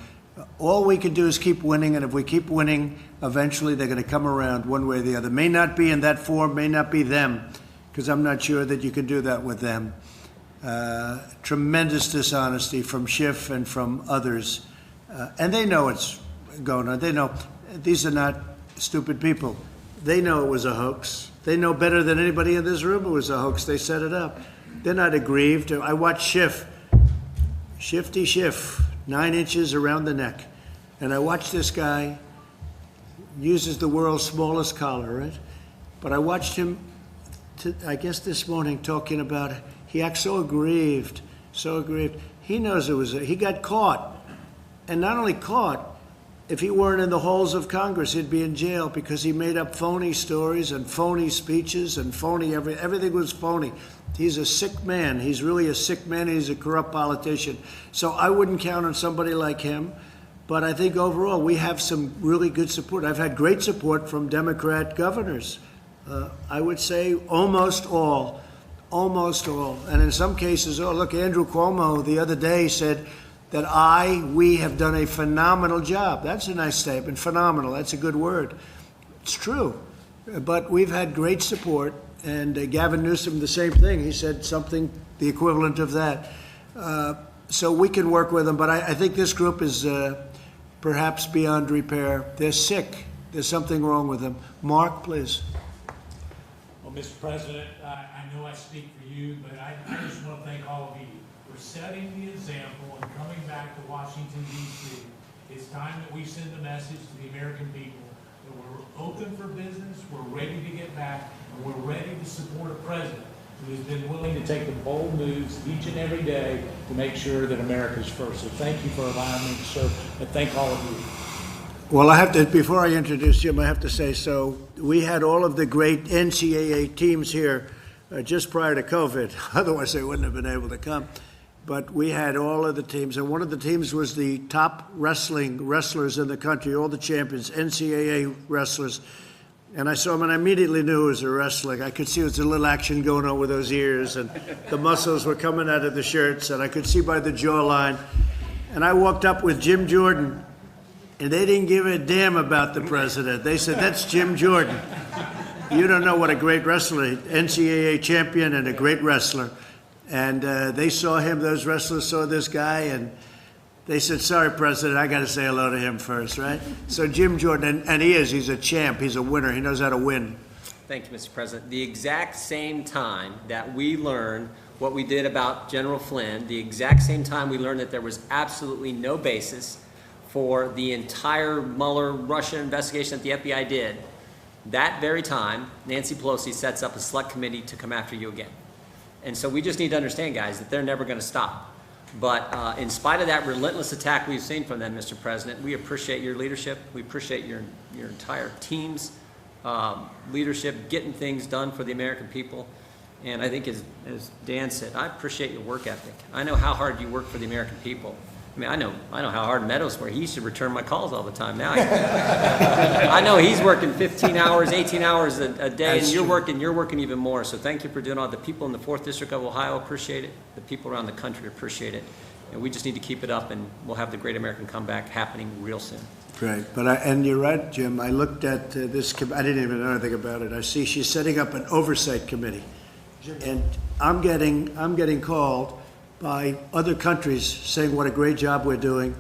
All we can do is keep winning, and if we keep winning, eventually they're going to come around one way or the other. May not be in that form, may not be them, because I'm not sure that you can do that with them. Tremendous dishonesty from Schiff and from others. And they know it's going on. They know these are not stupid people. They know it was a hoax. They know better than anybody in this room it was a hoax. They set it up. They're not aggrieved. I watched Schiff, Shifty Schiff, 9 inches around the neck. And I watched this guy, uses the world's smallest collar, right? But I watched him, I guess this morning, talking about, he acts so aggrieved, so aggrieved. He knows it was, he got caught. And not only caught, if he weren't in the halls of Congress, he'd be in jail because he made up phony stories and phony speeches and phony, everything was phony. He's a sick man. He's really a sick man. He's a corrupt politician. So I wouldn't count on somebody like him. But I think overall we have some really good support. I've had great support from Democrat governors. I would say almost all. And in some cases, oh, look, Andrew Cuomo the other day said that we have done a phenomenal job. That's a nice statement, phenomenal. That's a good word. It's true. But we've had great support. And Gavin Newsom, the same thing. He said something, the equivalent of that. So we can work with them. But I think this group is perhaps beyond repair. They're sick. There's something wrong with them. Mark, please. Well, Mr. President, I know I speak for you, but I just want to thank all of you for setting the example and coming back to Washington, D.C. It's time that we send a message to the American people that we're open for business, we're ready to get back, and we're ready to support a president who has been willing to take the bold moves each and every day to make sure that America's first. So thank you for allowing me to serve, and thank all of you. Well, I have to, before I introduce Jim, I have to say, so we had all of the great NCAA teams here just prior to COVID. Otherwise, they wouldn't have been able to come. But we had all of the teams, and one of the teams was the top wrestlers in the country, all the champions, NCAA wrestlers. And I saw him, and I immediately knew it was a wrestler. I could see there was a little action going on with those ears, and the muscles were coming out of the shirts, and I could see by the jawline. And I walked up with Jim Jordan, and they didn't give a damn about the president. They said, that's Jim Jordan. You don't know what a great wrestler, NCAA champion and a great wrestler. And they saw him, those wrestlers saw this guy, and they said, sorry, President, I got to say hello to him first, right? So Jim Jordan, and he's a champ, he's a winner, he knows how to win. Thank you, Mr. President. The exact same time that we learned what we did about General Flynn, the exact same time we learned that there was absolutely no basis for the entire Mueller Russia investigation that the FBI did, that very time, Nancy Pelosi sets up a select committee to come after you again. And so we just need to understand, guys, that they're never going to stop. But in spite of that relentless attack we've seen from them, Mr. President, we appreciate your leadership. We appreciate your entire team's leadership, getting things done for the American people. And I think, as Dan said, I appreciate your work ethic. I know how hard you work for the American people. I mean, I know how hard Meadows works. He used to return my calls all the time. Now I know he's working 15 hours, 18 hours a day, and you're working even more. So thank you for doing all. The people in the 4th District of Ohio appreciate it. The people around the country appreciate it. And we just need to keep it up, and we'll have the Great American Comeback happening real soon. Great. And you're right, Jim. I looked at this, I didn't even know anything about it. I see she's setting up an oversight committee. And I'm getting called by other countries saying what a great job we're doing.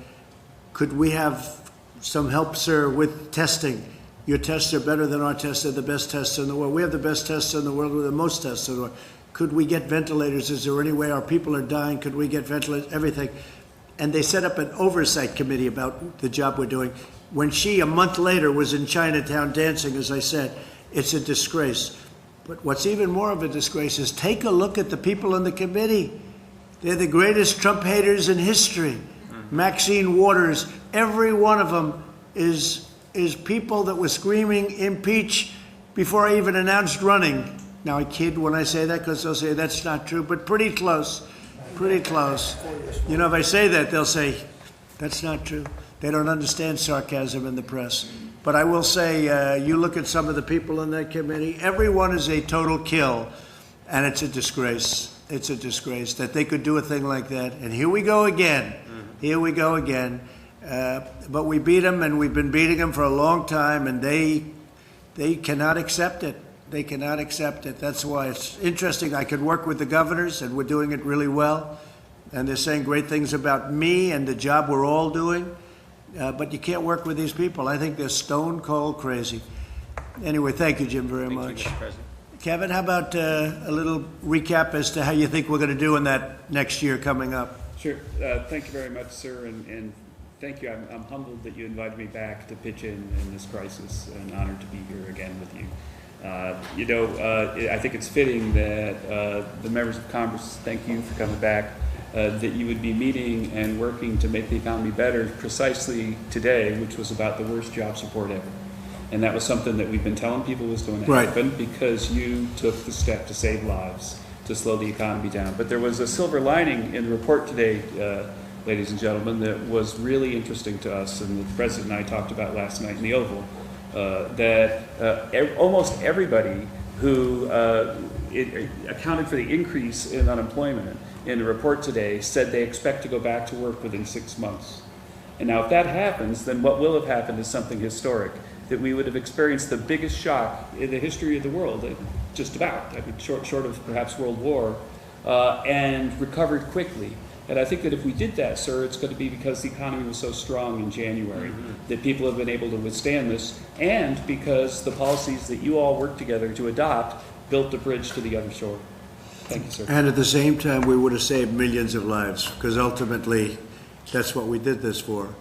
Could we have some help, sir, with testing? Your tests are better than our tests. They're the best tests in the world. We have the best tests in the world. We're the most tests in the world. Could we get ventilators? Is there any way our people are dying? Could we get ventilators? Everything. And they set up an oversight committee about the job we're doing. When she, a month later, was in Chinatown dancing, as I said, it's a disgrace. But what's even more of a disgrace is take a look at the people in the committee. They're the greatest Trump haters in history. Maxine Waters, every one of them is people that were screaming impeach before I even announced running. Now I kid when I say that because they'll say that's not true, but pretty close, pretty close. You know, if I say that, they'll say that's not true. They don't understand sarcasm in the press. But I will say, you look at some of the people in that committee, everyone is a total kill, and it's a disgrace. It's a disgrace that they could do a thing like that. And here we go again. Here we go again. But we beat them, and we've been beating them for a long time, and they cannot accept it. They cannot accept it. That's why it's interesting. I could work with the governors, and we're doing it really well. And they're saying great things about me and the job we're all doing. But you can't work with these people. I think they're stone cold crazy. Anyway, thank you, Jim, very much. Thank you, Mr. President. Kevin, how about a little recap as to how you think we're going to do in that next year coming up? Sure. Thank you very much, sir, and thank you. I'm humbled that you invited me back to pitch in this crisis, and honored to be here again with you. I think it's fitting that the members of Congress, thank you for coming back, that you would be meeting and working to make the economy better precisely today, which was about the worst job support ever. And that was something that we've been telling people was going to happen because you took the step to save lives, to slow the economy down. But there was a silver lining in the report today, ladies and gentlemen, that was really interesting to us, and the President and I talked about last night in the Oval, that almost everybody who accounted for the increase in unemployment in the report today said they expect to go back to work within 6 months. And now if that happens, then what will have happened is something historic, that we would have experienced the biggest shock in the history of the world, just about, I mean, short of perhaps World War, and recovered quickly. And I think that if we did that, sir, it's going to be because the economy was so strong in January that people have been able to withstand this, and because the policies that you all worked together to adopt built the bridge to the other shore. Thank you, sir. And at the same time, we would have saved millions of lives, because ultimately, that's what we did this for.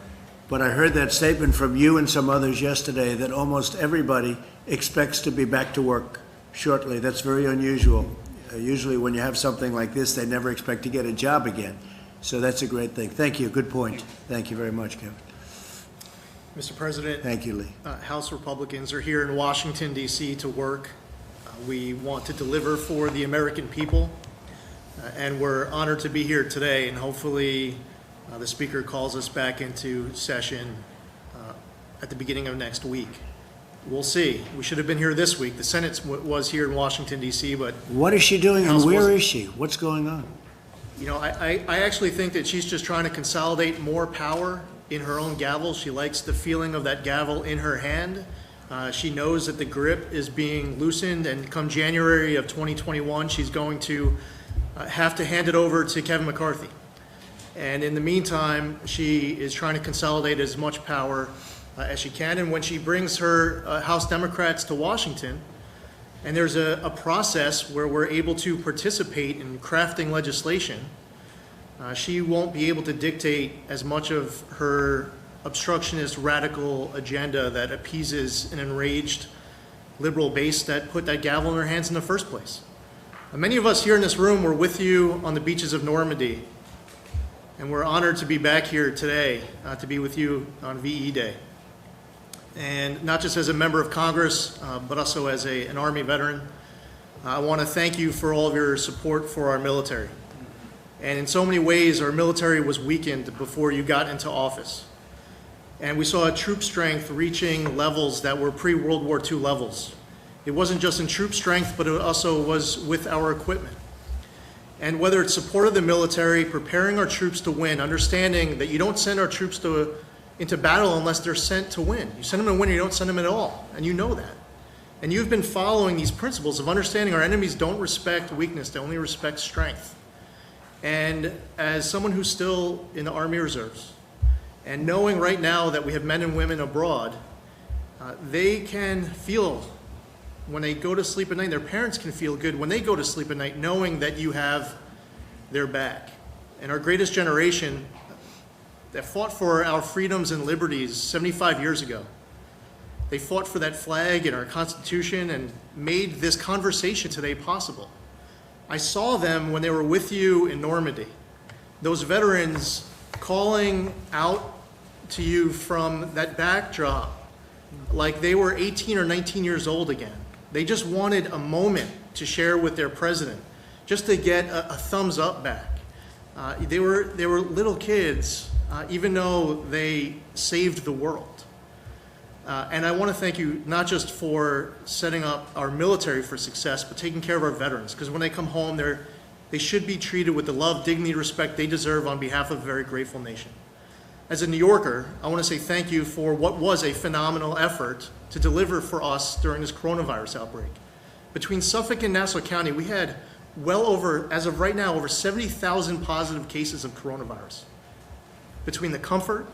But I heard that statement from you and some others yesterday that almost everybody expects to be back to work shortly. That's very unusual. Usually when you have something like this, they never expect to get a job again. So that's a great thing. Thank you. Good point. Thank you very much, Kevin. Mr. President. Thank you, Lee. House Republicans are here in Washington, D.C. to work. We want to deliver for the American people, and we're honored to be here today, and hopefully the Speaker calls us back into session at the beginning of next week. We'll see. We should have been here this week. The Senate was here in Washington, D.C., but... What is she doing, and where is she? What's going on? You know, I actually think that she's just trying to consolidate more power in her own gavel. She likes the feeling of that gavel in her hand. She knows that the grip is being loosened, and come January of 2021, she's going to have to hand it over to Kevin McCarthy. And in the meantime, she is trying to consolidate as much power as she can. And when she brings her House Democrats to Washington, and there's a process where we're able to participate in crafting legislation, she won't be able to dictate as much of her obstructionist radical agenda that appeases an enraged liberal base that put that gavel in her hands in the first place. Many of us here in this room were with you on the beaches of Normandy, and we're honored to be back here today to be with you on VE Day. And not just as a member of Congress, but also as an Army veteran, I want to thank you for all of your support for our military. And in so many ways, our military was weakened before you got into office. And we saw a troop strength reaching levels that were pre-World War II levels. It wasn't just in troop strength, but it also was with our equipment. And whether it's support of the military, preparing our troops to win, understanding that you don't send our troops into battle unless they're sent to win. You send them to win, or you don't send them at all, and you know that. And you've been following these principles of understanding our enemies don't respect weakness, they only respect strength. And as someone who's still in the Army Reserves, and knowing right now that we have men and women abroad, they can feel when they go to sleep at night, their parents can feel good when they go to sleep at night knowing that you have their back. And our greatest generation that fought for our freedoms and liberties 75 years ago, they fought for that flag and our Constitution and made this conversation today possible. I saw them when they were with you in Normandy, those veterans calling out to you from that backdrop like they were 18 or 19 years old again. They just wanted a moment to share with their president, just to get a thumbs up back. They were little kids, even though they saved the world. And I want to thank you not just for setting up our military for success, but taking care of our veterans. Because when they come home, they're They should be treated with the love, dignity, and respect they deserve on behalf of a very grateful nation. As a New Yorker, I want to say thank you for what was a phenomenal effort to deliver for us during this coronavirus outbreak. Between Suffolk and Nassau County, we had well over, as of right now, over 70,000 positive cases of coronavirus. Between the Comfort,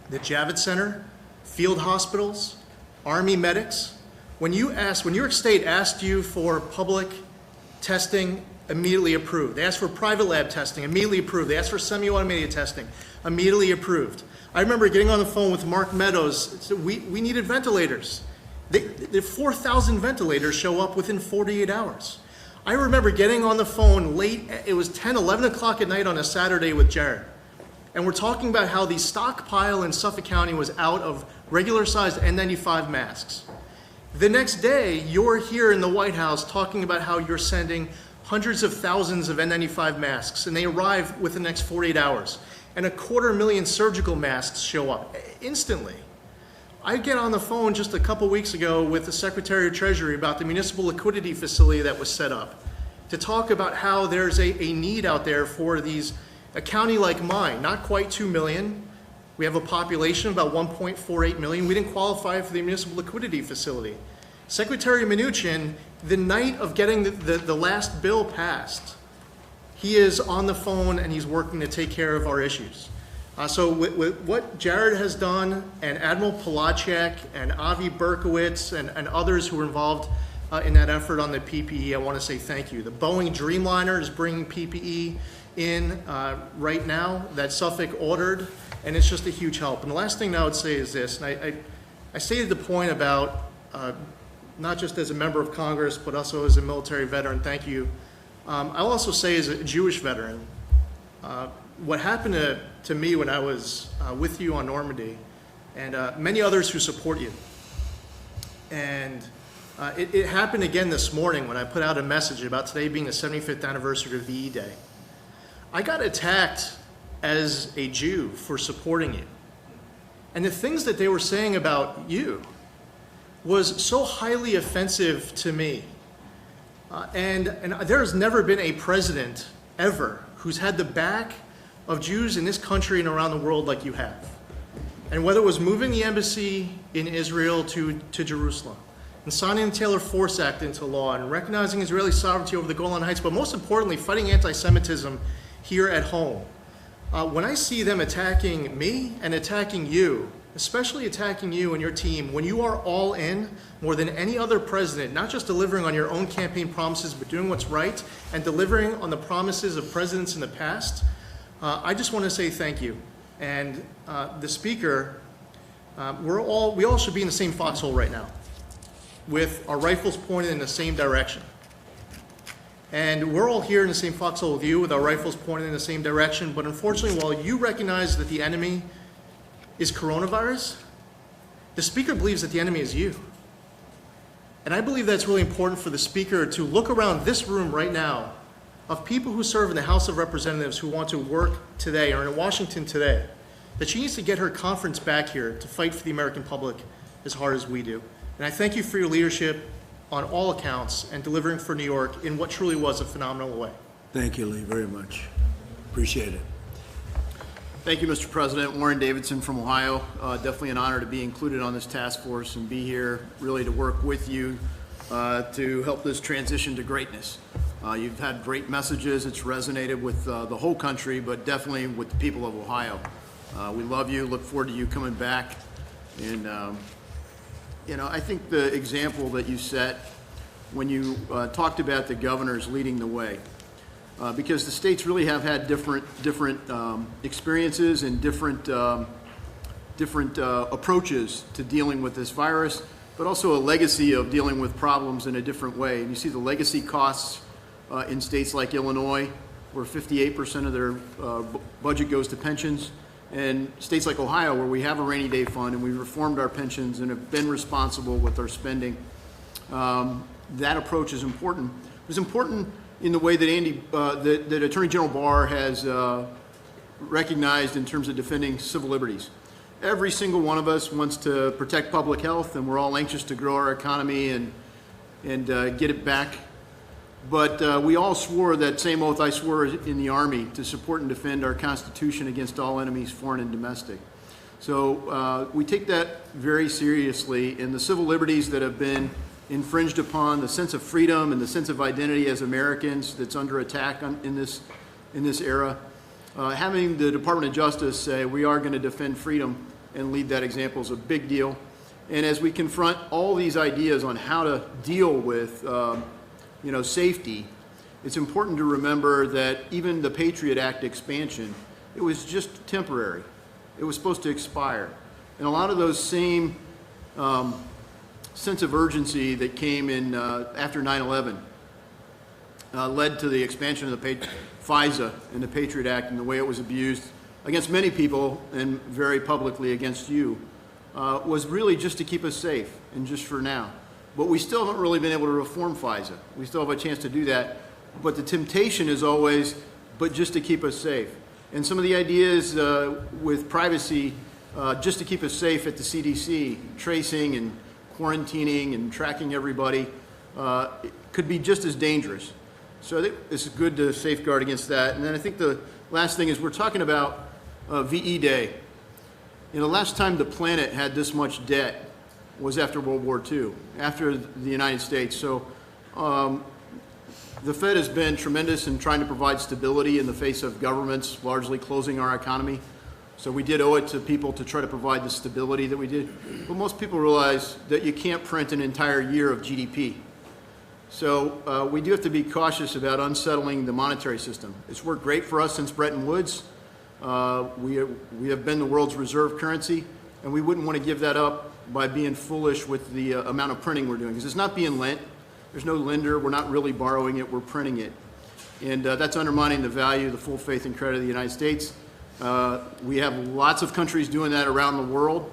the Javits Center, field hospitals, Army medics, when New York State asked you for public testing, immediately approved. They asked for private lab testing, immediately approved. They asked for semi-automated testing, immediately approved. I remember getting on the phone with Mark Meadows. We needed ventilators. The 4,000 ventilators show up within 48 hours. I remember getting on the phone late, it was 10, 11 o'clock at night on a Saturday with Jared. And we're talking about how the stockpile in Suffolk County was out of regular-sized N95 masks. The next day, you're here in the White House talking about how you're sending hundreds of thousands of N95 masks, and they arrive within the next 48 hours. And 250,000 surgical masks show up instantly. I get on the phone just a couple weeks ago with the Secretary of Treasury about the municipal liquidity facility that was set up to talk about how there's a need out there for a county like mine, not quite 2 million. We have a population of about 1.48 million. We didn't qualify for the municipal liquidity facility. Secretary Mnuchin, the night of getting the last bill passed, he is on the phone and he's working to take care of our issues. So with what Jared has done, and Admiral Polacek and Avi Berkowitz and others who were involved in that effort on the PPE, I want to say thank you. The Boeing Dreamliner is bringing PPE in right now that Suffolk ordered, and it's just a huge help. And the last thing I would say is this, and I stated the point about not just as a member of Congress, but also as a military veteran, thank you. I'll also say as a Jewish veteran, what happened to me when I was with you on Normandy, and many others who support you. And it happened again this morning when I put out a message about today being the 75th anniversary of VE Day. I got attacked as a Jew for supporting you. And the things that they were saying about you was so highly offensive to me. And there has never been a president ever who's had the back of Jews in this country and around the world like you have. And whether it was moving the embassy in Israel to Jerusalem, and signing the Taylor Force Act into law, and recognizing Israeli sovereignty over the Golan Heights, but most importantly, fighting anti-Semitism here at home. When I see them attacking me and attacking you, especially attacking you and your team, when you are all in more than any other president, not just delivering on your own campaign promises, but doing what's right and delivering on the promises of presidents in the past, I just want to say thank you. And the Speaker, we all should be in the same foxhole right now, with our rifles pointed in the same direction. And we're all here in the same foxhole with you, with our rifles pointed in the same direction. But unfortunately, while you recognize that the enemy is coronavirus, the Speaker believes that the enemy is you. And I believe that's really important for the Speaker to look around this room right now of people who serve in the House of Representatives who want to work today or in Washington today, that she needs to get her conference back here to fight for the American public as hard as we do. And I thank you for your leadership on all accounts and delivering for New York in what truly was a phenomenal way. Thank you, Lee, very much. Appreciate it. Thank you, Mr. President. Warren Davidson from Ohio. Definitely an honor to be included on this task force and be here really to work with you to help this transition to greatness. You've had great messages. It's resonated with the whole country, but definitely with the people of Ohio. We love you, look forward to you coming back. And, you know, I think the example that you set when you talked about the governors leading the way, because the states really have had different experiences and different approaches to dealing with this virus, but also a legacy of dealing with problems in a different way. And you see the legacy costs in states like Illinois, where 58% of their budget goes to pensions, and states like Ohio, where we have a rainy day fund and we've reformed our pensions and have been responsible with our spending. That approach is important. It's important in the way that that Attorney General Barr has recognized in terms of defending civil liberties. Every single one of us wants to protect public health, and we're all anxious to grow our economy and get it back But we all swore that same oath I swore in the Army to support and defend our Constitution against all enemies, foreign and domestic. So we take that very seriously, and the civil liberties that have been infringed upon, the sense of freedom and the sense of identity as Americans that's under attack in this era, having the Department of Justice say we are going to defend freedom and lead that example is a big deal. And as we confront all these ideas on how to deal with safety, it's important to remember that even the Patriot Act expansion, it was just temporary. It was supposed to expire. And a lot of those same sense of urgency that came in after 9/11 led to the expansion of the FISA and the Patriot Act and the way it was abused against many people and very publicly against you was really just to keep us safe and just for now. But we still haven't really been able to reform FISA. We still have a chance to do that. But the temptation is always, but just to keep us safe. And some of the ideas with privacy, just to keep us safe at the CDC, tracing and quarantining and tracking everybody, it could be just as dangerous. So I think it's good to safeguard against that. And then I think the last thing is we're talking about VE Day. The last time the planet had this much debt was after World War II, after the United States. So the Fed has been tremendous in trying to provide stability in the face of governments largely closing our economy. So we did owe it to people to try to provide the stability that we did. But most people realize that you can't print an entire year of GDP. So we do have to be cautious about unsettling the monetary system. It's worked great for us since Bretton Woods. We have been the world's reserve currency, and we wouldn't want to give that up by being foolish with the amount of printing we're doing, because it's not being lent. There's no lender. We're not really borrowing it. We're printing it. And that's undermining the value, the full faith and credit of the United States. We have lots of countries doing that around the world,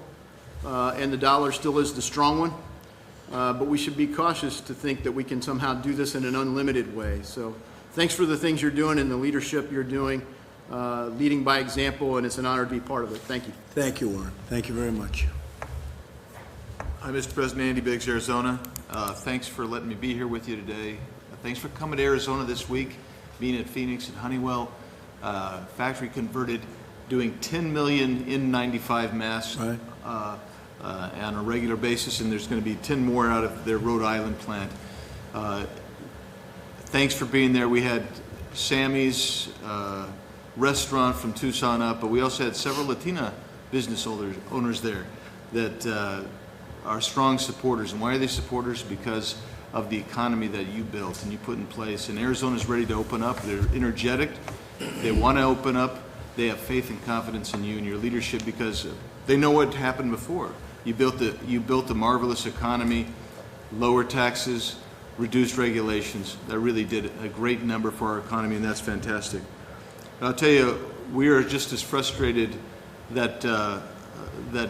and the dollar still is the strong one. But we should be cautious to think that we can somehow do this in an unlimited way. So thanks for the things you're doing and the leadership you're doing, leading by example, and it's an honor to be part of it. Thank you. Thank you, Warren. Thank you very much. Hi, Mr. President. Andy Biggs, Arizona. Thanks for letting me be here with you today. Thanks for coming to Arizona this week, being at Phoenix and Honeywell. Factory converted, doing 10 million N95 masks right. On a regular basis, and there's going to be 10 more out of their Rhode Island plant. Thanks for being there. We had Sammy's restaurant from Tucson up, but we also had several Latina business owners there that are strong supporters. And why are they supporters? Because of the economy that you built and you put in place. And Arizona's ready to open up. They're energetic. They want to open up. They have faith and confidence in you and your leadership because they know what happened before. You built a marvelous economy, lower taxes, reduced regulations. That really did a great number for our economy, and that's fantastic. And I'll tell you, we are just as frustrated that that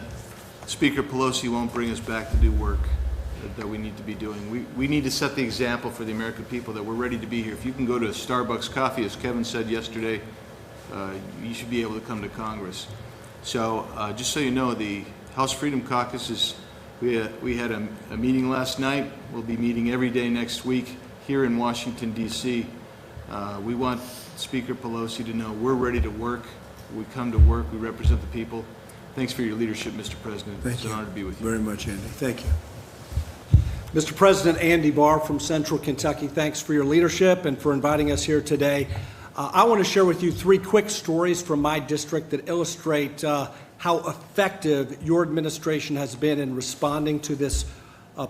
Speaker Pelosi won't bring us back to do work that we need to be doing. We need to set the example for the American people that we're ready to be here. If you can go to Starbucks coffee, as Kevin said yesterday, you should be able to come to Congress. So just so you know, the House Freedom Caucus we had a meeting last night. We'll be meeting every day next week here in Washington, D.C. We want Speaker Pelosi to know we're ready to work. We come to work. We represent the people. Thanks for your leadership, Mr. President. Thank it's you an honor to be with you. Very much, Andy. Thank you. Mr. President, Andy Barr from Central Kentucky, thanks for your leadership and for inviting us here today. I want to share with you 3 quick stories from my district that illustrate how effective your administration has been in responding to this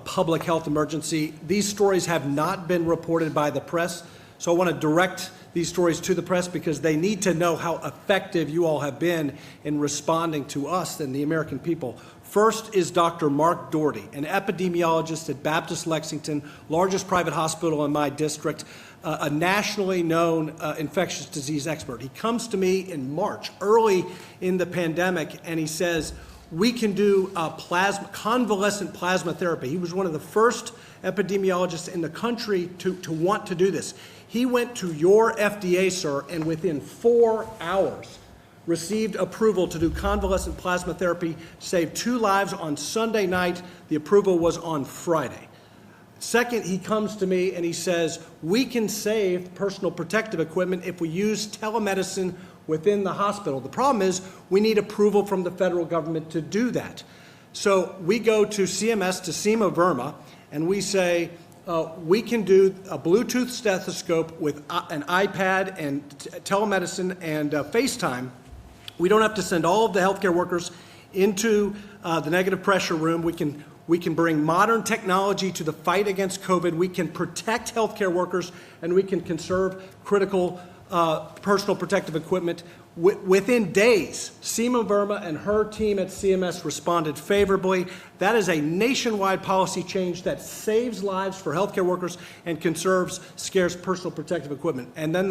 public health emergency. These stories have not been reported by the press, so I want to direct these stories to the press because they need to know how effective you all have been in responding to us and the American people. First is Dr. Mark Doherty, an epidemiologist at Baptist Lexington, largest private hospital in my district, a nationally known infectious disease expert. He comes to me in March, early in the pandemic, and he says, we can do convalescent plasma therapy. He was one of the first epidemiologists in the country to want to do this. He went to your FDA, sir, and within 4 hours received approval to do convalescent plasma therapy, saved 2 lives on Sunday night. The approval was on Friday. Second, he comes to me and he says, we can save personal protective equipment if we use telemedicine within the hospital. The problem is we need approval from the federal government to do that. So we go to CMS, to Seema Verma, and we say, we can do a Bluetooth stethoscope with an iPad and telemedicine and FaceTime. We don't have to send all of the healthcare workers into the negative pressure room. We can bring modern technology to the fight against COVID. We can protect healthcare workers, and we can conserve critical personal protective equipment. Within days, Seema Verma and her team at CMS responded favorably. That is a nationwide policy change that saves lives for healthcare workers and conserves scarce personal protective equipment. And then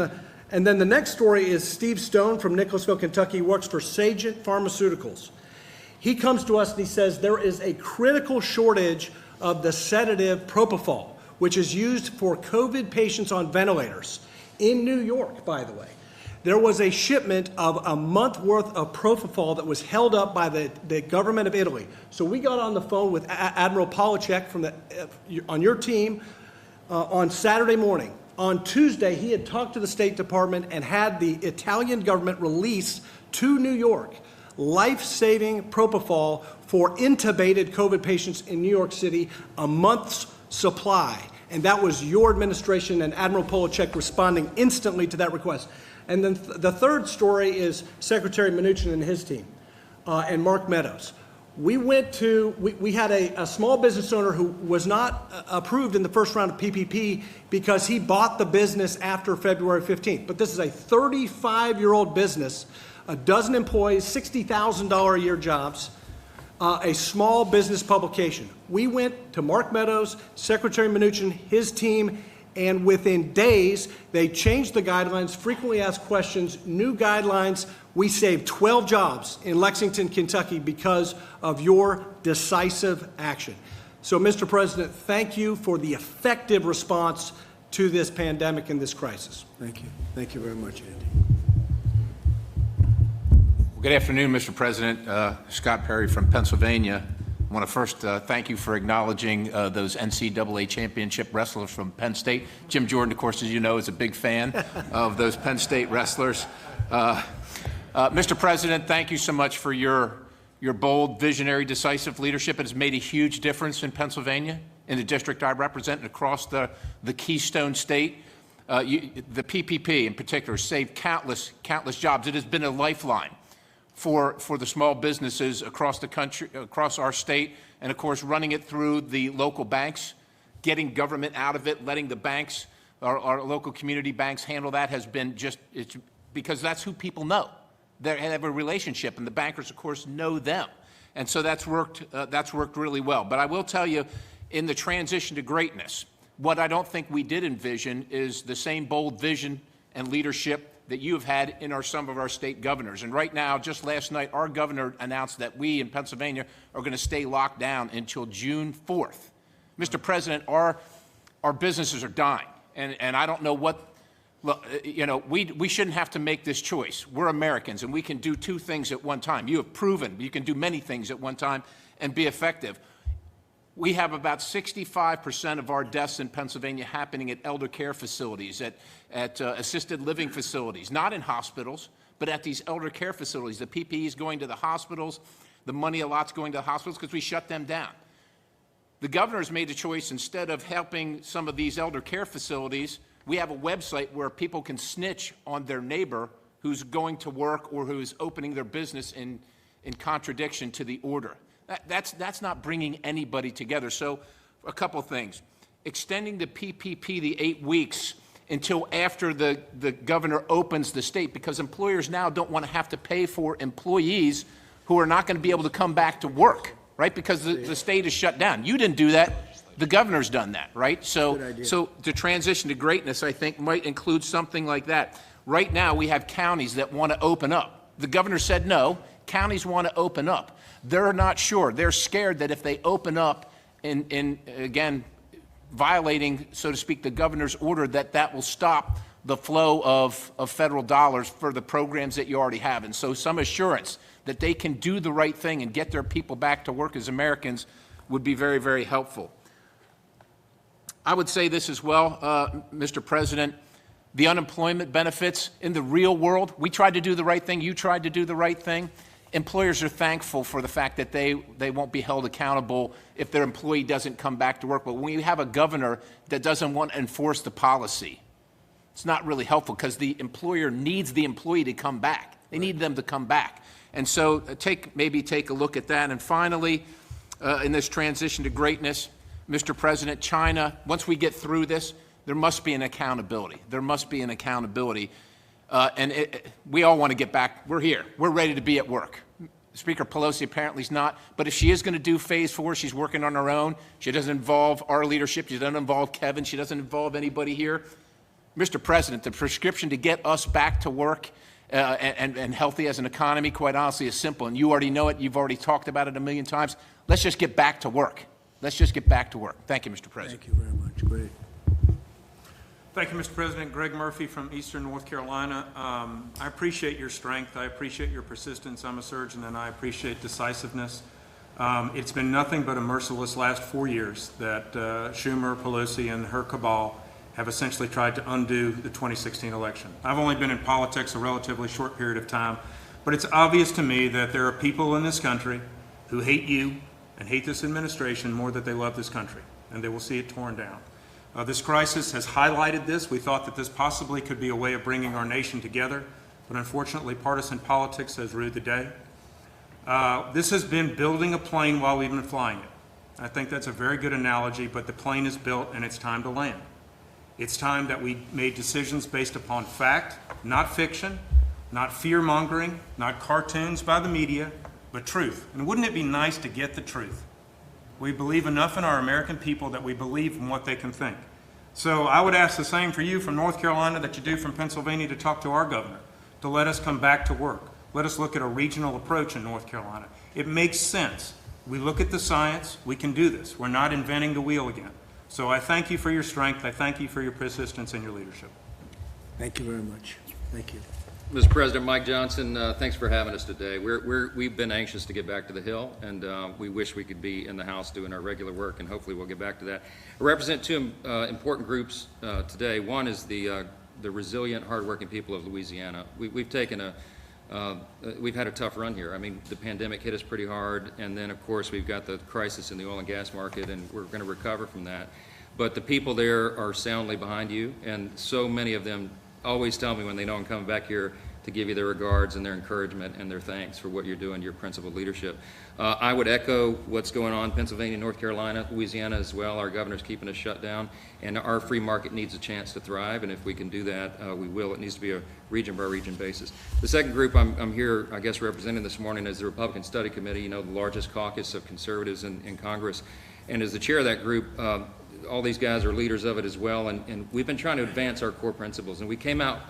the next story is Steve Stone from Nicholasville, Kentucky, works for Sagent Pharmaceuticals. He comes to us and he says there is a critical shortage of the sedative propofol, which is used for COVID patients on ventilators. In New York, by the way, there was a shipment of a month worth of propofol that was held up by the government of Italy. So we got on the phone with Admiral Polacek from on your team on Saturday morning. On Tuesday, he had talked to the State Department and had the Italian government release to New York life-saving propofol for intubated COVID patients in New York City, a month's supply. And that was your administration and Admiral Polacek responding instantly to that request. And then the third story is Secretary Mnuchin and his team, and Mark Meadows. We had a small business owner who was not approved in the first round of PPP because he bought the business after February 15th. But this is a 35-year-old business, a dozen employees, $60,000 a year jobs, a small business publication. We went to Mark Meadows, Secretary Mnuchin, his team, and within days, they changed the guidelines, frequently asked questions, new guidelines. We saved 12 jobs in Lexington, Kentucky because of your decisive action. So, Mr. President, thank you for the effective response to this pandemic and this crisis. Thank you. Thank you very much, Andy. Well, good afternoon, Mr. President. Scott Perry from Pennsylvania. I want to first thank you for acknowledging those NCAA championship wrestlers from Penn State. Jim Jordan, of course, as you know, is a big fan of those Penn State wrestlers. Mr. President, thank you so much for your bold, visionary, decisive leadership. It has made a huge difference in Pennsylvania, in the district I represent, and across the Keystone State. The PPP in particular saved countless jobs. It has been a lifeline for the small businesses across the country, across our state, and of course running it through the local banks, getting government out of it, letting the banks, our local community banks handle that has been it's because that's who people know. They have a relationship, and the bankers, of course, know them. And so that's worked really well. But I will tell you, in the transition to greatness, what I don't think we did envision is the same bold vision and leadership that you have had in some of our state governors. And right now, just last night, our governor announced that we in Pennsylvania are going to stay locked down until June 4th. Mr. President, our businesses are dying. And I don't know what, we shouldn't have to make this choice. We're Americans, and we can do two things at one time. You have proven you can do many things at one time and be effective. We have about 65% of our deaths in Pennsylvania happening at elder care facilities, at assisted living facilities, not in hospitals, but at these elder care facilities. The PPE is going to the hospitals. The money a lot's going to the hospitals because we shut them down. The governor's made a choice, instead of helping some of these elder care facilities, we have a website where people can snitch on their neighbor who's going to work or who's opening their business in contradiction to the order. That's not bringing anybody together. So a couple things. Extending the PPP, the 8 weeks, until after the governor opens the state, because employers now don't want to have to pay for employees who are not going to be able to come back to work, right? Because the state is shut down. You didn't do that. The governor's done that, right? So the transition to greatness, I think, might include something like that. Right now, we have counties that want to open up. The governor said no. Counties want to open up. They're not sure. They're scared that if they open up in again, violating, so to speak, the governor's order, that will stop the flow of federal dollars for the programs that you already have. And so some assurance that they can do the right thing and get their people back to work as Americans would be very, very helpful. I would say this as well, Mr. President. The unemployment benefits in the real world, we tried to do the right thing, you tried to do the right thing. Employers are thankful for the fact that they won't be held accountable if their employee doesn't come back to work. But when you have a governor that doesn't want to enforce the policy, it's not really helpful because the employer needs the employee to come back. They need them to come back. And so maybe take a look at that. And finally, in this transition to greatness, Mr. President, China, once we get through this, there must be an accountability. There must be an accountability. We all want to get back. We're here. We're ready to be at work. Speaker Pelosi apparently is not, but if she is going to do phase 4, she's working on her own. She doesn't involve our leadership. She doesn't involve Kevin. She doesn't involve anybody here. Mr. President, the prescription to get us back to work and healthy as an economy, quite honestly, is simple. And you already know it. You've already talked about it a million times. Let's just get back to work. Let's just get back to work. Thank you, Mr. President. Thank you very much. Great. Thank you, Mr. President. Greg Murphy from Eastern North Carolina. I appreciate your strength. I appreciate your persistence. I'm a surgeon, and I appreciate decisiveness. It's been nothing but a merciless last 4 years that Schumer, Pelosi, and her cabal have essentially tried to undo the 2016 election. I've only been in politics a relatively short period of time, but it's obvious to me that there are people in this country who hate you and hate this administration more than they love this country, and they will see it torn down. This crisis has highlighted this. We thought that this possibly could be a way of bringing our nation together, but unfortunately partisan politics has ruled the day. This has been building a plane while we've been flying it. I think that's a very good analogy, but the plane is built and it's time to land. It's time that we made decisions based upon fact, not fiction, not fear-mongering, not cartoons by the media, but truth. And wouldn't it be nice to get the truth? We believe enough in our American people that we believe in what they can think. So I would ask the same for you from North Carolina that you do from Pennsylvania to talk to our governor, to let us come back to work. Let us look at a regional approach in North Carolina. It makes sense. We look at the science. We can do this. We're not inventing the wheel again. So I thank you for your strength. I thank you for your persistence and your leadership. Thank you very much. Thank you. Mr. President, Mike Johnson, thanks for having us today. We've been anxious to get back to the Hill, and we wish we could be in the House doing our regular work, and hopefully we'll get back to that. I represent two important groups today. One is the resilient, hardworking people of Louisiana. We've had a tough run here. I mean, the pandemic hit us pretty hard, and then, of course, we've got the crisis in the oil and gas market, and we're going to recover from that. But the people there are soundly behind you, and so many of them always tell me when they know I'm coming back here to give you their regards and their encouragement and their thanks for what you're doing, your principled leadership. I would echo what's going on in Pennsylvania, North Carolina, Louisiana as well. Our governor's keeping us shut down, and our free market needs a chance to thrive, and if we can do that, we will. It needs to be a region-by-region basis. The second group I'm here, I guess, representing this morning is the Republican Study Committee, you know, the largest caucus of conservatives in Congress. And as the chair of that group, all these guys are leaders of it as well, and we've been trying to advance our core principles. And we came out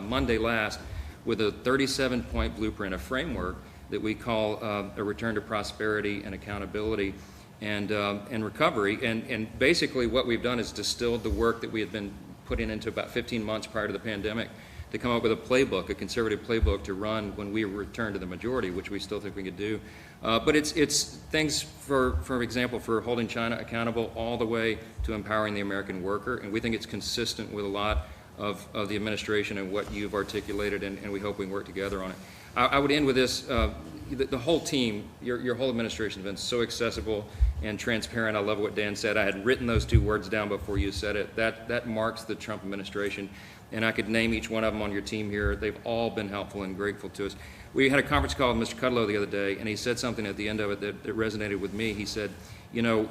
Monday last with a 37-point blueprint, a framework that we call a return to prosperity and accountability and recovery. And basically what we've done is distilled the work that we had been putting into about 15 months prior to the pandemic to come up with a playbook, a conservative playbook to run when we return to the majority, which we still think we could do. But it's things, for example, for holding China accountable all the way to empowering the American worker. And we think it's consistent with a lot of the administration and what you've articulated, and we hope we can work together on it. I would end with this. The whole team, your whole administration has been so accessible and transparent. I love what Dan said. I had written those two words down before you said it. That marks the Trump administration. And I could name each one of them on your team here. They've all been helpful and grateful to us. We had a conference call with Mr. Kudlow the other day, and he said something at the end of it that resonated with me. He said, you know,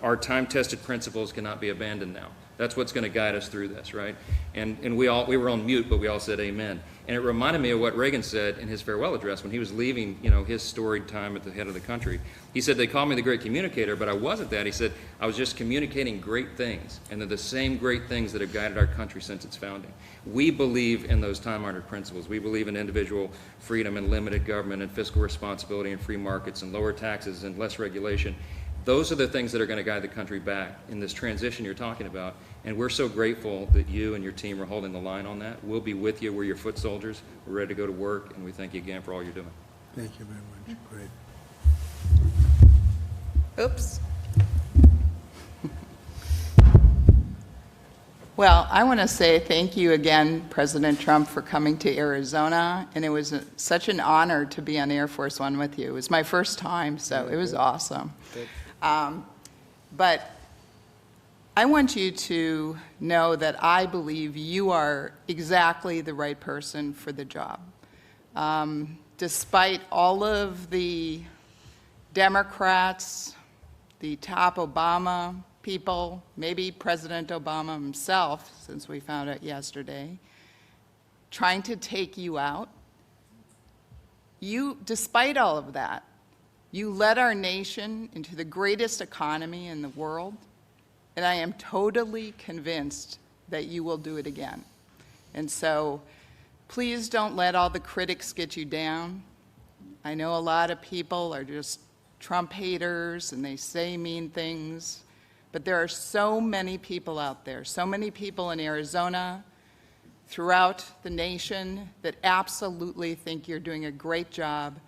our time-tested principles cannot be abandoned now. That's what's going to guide us through this, right? And we were on mute, but we all said amen. And it reminded me of what Reagan said in his farewell address when he was leaving, you know, his storied time at the head of the country. He said, they called me the great communicator, but I wasn't that. He said, I was just communicating great things, and they're the same great things that have guided our country since its founding. We believe in those time-honored principles. We believe in individual freedom and limited government and fiscal responsibility and free markets and lower taxes and less regulation. Those are the things that are going to guide the country back in this transition you're talking about. And we're so grateful that you and your team are holding the line on that. We'll be with you. We're your foot soldiers. We're ready to go to work, and we thank you again for all you're doing. Thank you very much. Great. Oops. Well, I want to say thank you again, President Trump, for coming to Arizona, and it was such an honor to be on Air Force One with you. It was my first time, so it was awesome. But I want you to know that I believe you are exactly the right person for the job. Despite all of the Democrats, the top Obama people, maybe President Obama himself, since we found out yesterday, trying to take you out, despite all of that, you led our nation into the greatest economy in the world, and I am totally convinced that you will do it again. And so please don't let all the critics get you down. I know a lot of people are just Trump haters and they say mean things, but there are so many people out there, so many people in Arizona, throughout the nation, that absolutely think you're doing a great job.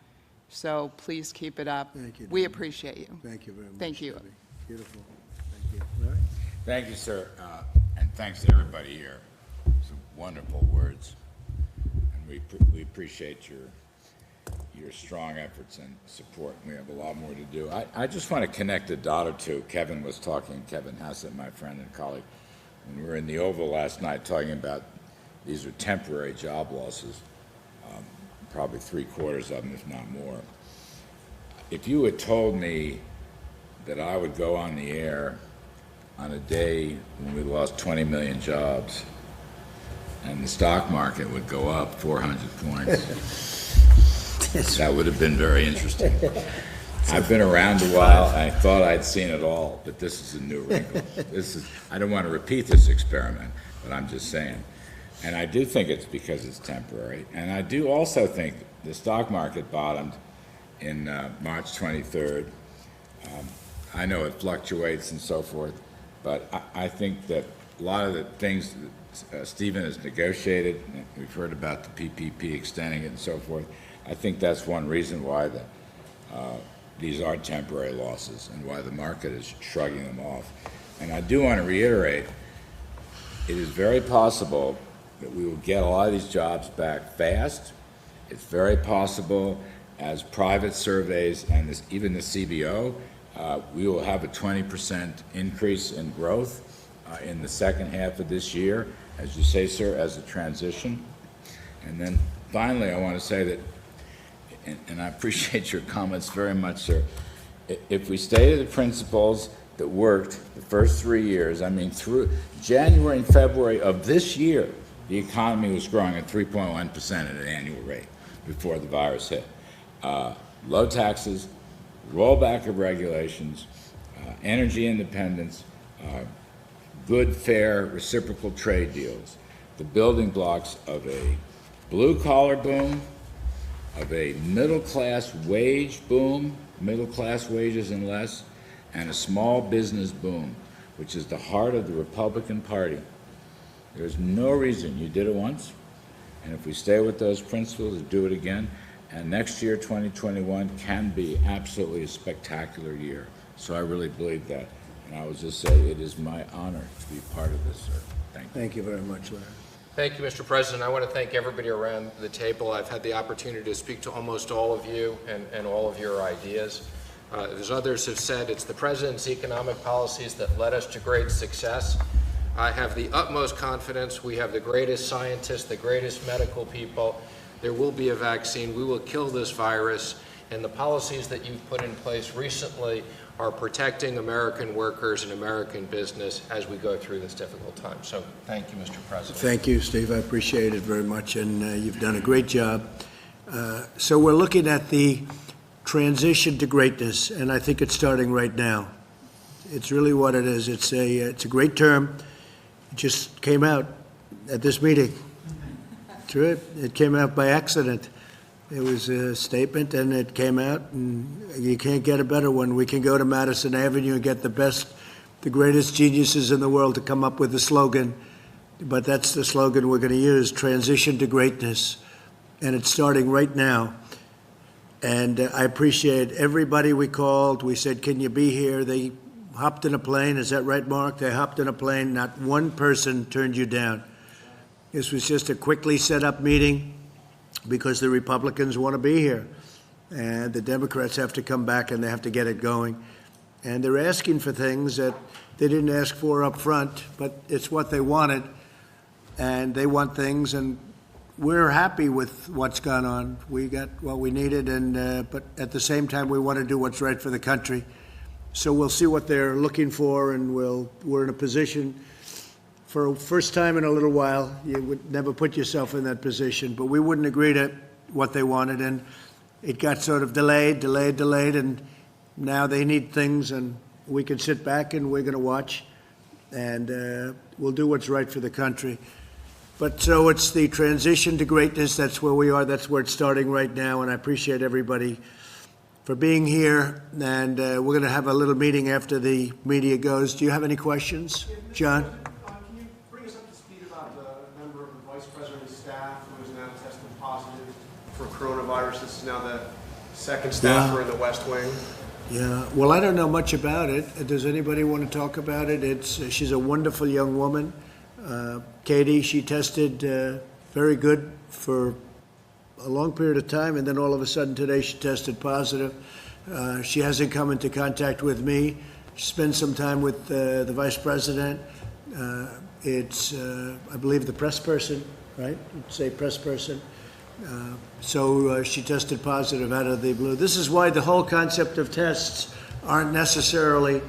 So please keep it up. Thank you, We Debbie. appreciate you. Thank you very much. Thank you. Debbie. Beautiful. Thank you. Larry? Thank you, sir, and thanks to everybody here. Some wonderful words, and we appreciate your strong efforts and support. We have a lot more to do. I just want to connect a dot or two. Kevin was talking, Kevin Hassett, my friend and colleague, when we were in the Oval last night talking about these are temporary job losses, probably 3/4 of them, if not more. If you had told me that I would go on the air on a day when we lost 20 million jobs and the stock market would go up 400 points, that would have been very interesting. I've been around a while. I thought I'd seen it all, but this is a new wrinkle. I don't want to repeat this experiment, but I'm just saying. And I do think it's because it's temporary. And I do also think the stock market bottomed in March 23rd. I know it fluctuates and so forth, but I think that a lot of the things that Stephen has negotiated, we've heard about the PPP extending it and so forth, I think that's one reason why these are temporary losses and why the market is shrugging them off. And I do want to reiterate, it is very possible that we will get a lot of these jobs back fast. It's very possible, as private surveys and even the CBO, we will have a 20% increase in growth in the second half of this year, as you say, sir, as a transition. And then finally, I want to say that, and I appreciate your comments very much, sir, if we stay to the principles that worked the first 3 years, I mean, through January and February of this year, the economy was growing at 3.1% at an annual rate before the virus hit. Low taxes, rollback of regulations, energy independence, good, fair, reciprocal trade deals, the building blocks of a blue-collar boom, of a middle-class wage boom, middle-class wages and less, and a small business boom, which is the heart of the Republican Party. There's no reason. You did it once, and if we stay with those principles and do it again, and next year, 2021, can be absolutely a spectacular year. So I really believe that. And I would just say it is my honor to be part of this, sir. Thank you. Thank you very much, Larry. Thank you, Mr. President. I want to thank everybody around the table. I've had the opportunity to speak to almost all of you and all of your ideas. As others have said, it's the President's economic policies that led us to great success. I have the utmost confidence. We have the greatest scientists, the greatest medical people. There will be a vaccine. We will kill this virus. And the policies that you've put in place recently are protecting American workers and American business as we go through this difficult time. So thank you, Mr. President. Thank you, Steve. I appreciate it very much, and you've done a great job. So we're looking at the transition to greatness, and I think it's starting right now. It's really what it is. It's a great term. It just came out at this meeting. True. It came out by accident. It was a statement, and it came out, and you can't get a better one. We can go to Madison Avenue and get the greatest geniuses in the world to come up with a slogan, but that's the slogan we're going to use, transition to greatness, and it's starting right now. And I appreciate everybody we called. We said, can you be here? They hopped in a plane. Is that right, Mark? They hopped in a plane. Not one person turned you down. This was just a quickly set up meeting because the Republicans want to be here. And the Democrats have to come back and they have to get it going. And they're asking for things that they didn't ask for up front, but it's what they wanted. And they want things, and we're happy with what's gone on. We got what we needed, and but at the same time, we want to do what's right for the country. So we'll see what they're looking for, and we're in a position for a first time in a little while. You would never put yourself in that position, but we wouldn't agree to what they wanted, and it got sort of delayed, and now they need things, and we can sit back and we're going to watch, and we'll do what's right for the country. But so it's the transition to greatness. That's where we are. That's where it's starting right now. And I appreciate everybody for being here. And we're going to have a little meeting after the media goes. Do you have any questions, John? Can you bring us up to speed about the member of the Vice President's staff who is now tested positive for coronavirus? This is now the second staffer in the West Wing. Yeah. Well, I don't know much about it. Does anybody want to talk about it? She's a wonderful young woman. Katie, she tested very good for a long period of time, and then all of a sudden today she tested positive. She hasn't come into contact with me. She spent some time with the Vice President. It's, I believe, the press person, right? You'd say press person. So she tested positive out of the blue. This is why the whole concept of tests aren't necessarily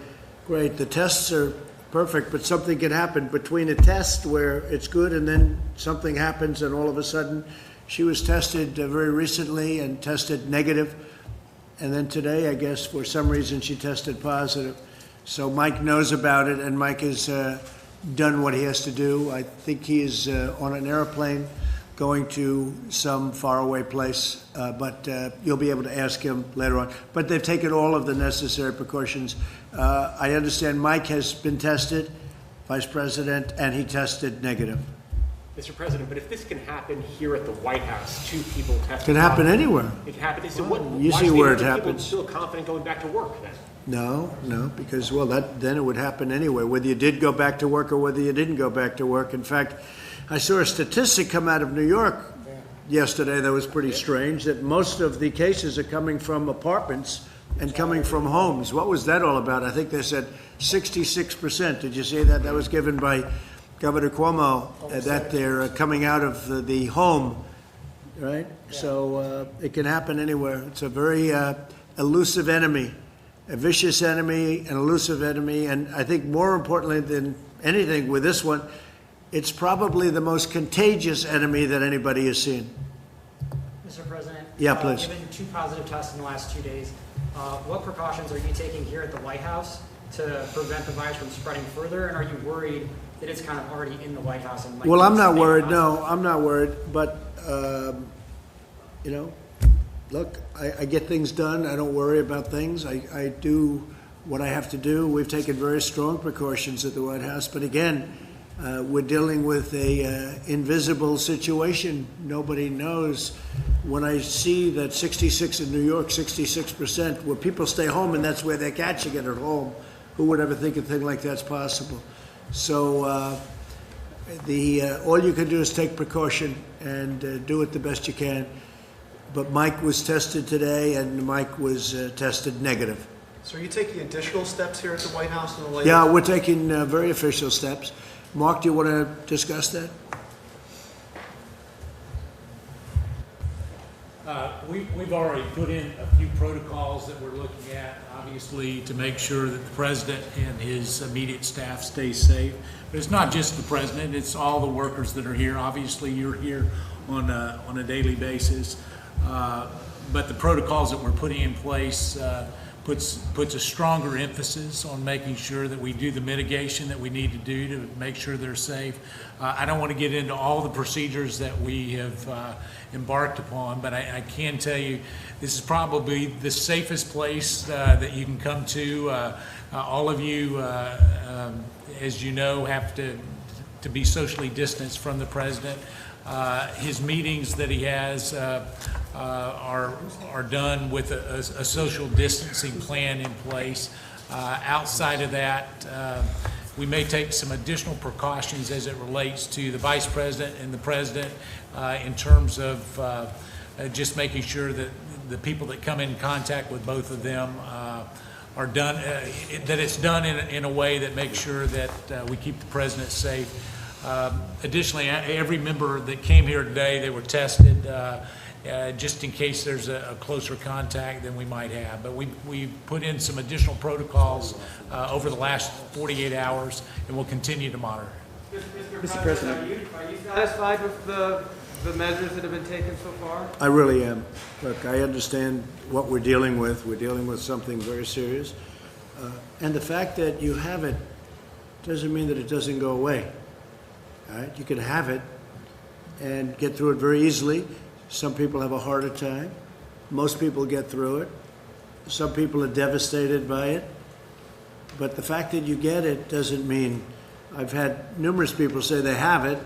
great. The tests are perfect, but something can happen between a test where it's good and then something happens and all of a sudden she was tested very recently and tested negative, and then today, I guess, for some reason she tested positive. So Mike knows about it, and Mike has done what he has to do. I think he is on an airplane going to some faraway place, but you'll be able to ask him later on. But they've taken all of the necessary precautions. I understand Mike has been tested, Vice President, and he tested negative. Mr. President, but if this can happen here at the White House, 2 people tested. It can happen anywhere. It can happen. So You see where it happens. People feel confident going back to work then? No, because, well, then it would happen anyway, whether you did go back to work or whether you didn't go back to work. In fact, I saw a statistic come out of New York yesterday that was pretty strange, that most of the cases are coming from apartments and coming from homes. What was that all about? I think they said 66%. Did you see that? That was given by Governor Cuomo, that they're coming out of the home, right? So it can happen anywhere. It's a very elusive enemy, a vicious enemy, an elusive enemy, and I think more importantly than anything with this one, it's probably the most contagious enemy that anybody has seen. Mr. President? Yeah, please. Given 2 positive tests in the last 2 days, what precautions are you taking here at the White House to prevent the virus from spreading further? And are you worried that it's kind of already in the White House? And Well, I'm not worried. No, I'm not worried. But, look, I get things done. I don't worry about things. I do what I have to do. We've taken very strong precautions at the White House. But again, we're dealing with a invisible situation. Nobody knows. When I see that 66 in New York, 66%, where people stay home and that's where they're catching it at home, who would ever think a thing like that's possible? So all you can do is take precaution and do it the best you can. But Mike was tested today, and Mike was tested negative. So are you taking additional steps here at the White House in the latest? Yeah, we're taking very official steps. Mark, do you want to discuss that? We've already put in a few protocols that we're looking at, obviously, to make sure that the president and his immediate staff stay safe. But it's not just the president, it's all the workers that are here. Obviously, you're here on a daily basis. But the protocols that we're putting in place puts a stronger emphasis on making sure that we do the mitigation that we need to do to make sure they're safe. I don't want to get into all the procedures that we have embarked upon, but I can tell you this is probably the safest place that you can come to. All of you, as you know, have to be socially distanced from the president. His meetings that he has are done with a social distancing plan in place. Outside of that, we may take some additional precautions as it relates to the Vice President and the President in terms of just making sure that the people that come in contact with both of them are done, that it's done in a way that makes sure that we keep the President safe. Additionally, every member that came here today, they were tested just in case there's a closer contact than we might have. But we put in some additional protocols over the last 48 hours, and we'll continue to monitor. Mr. President, are you satisfied with the measures that have been taken so far? I really am. Look, I understand what we're dealing with. We're dealing with something very serious. And the fact that you have it doesn't mean that it doesn't go away. All right? You can have it and get through it very easily. Some people have a harder time. Most people get through it. Some people are devastated by it. But the fact that you get it doesn't mean, I've had numerous people say they have it,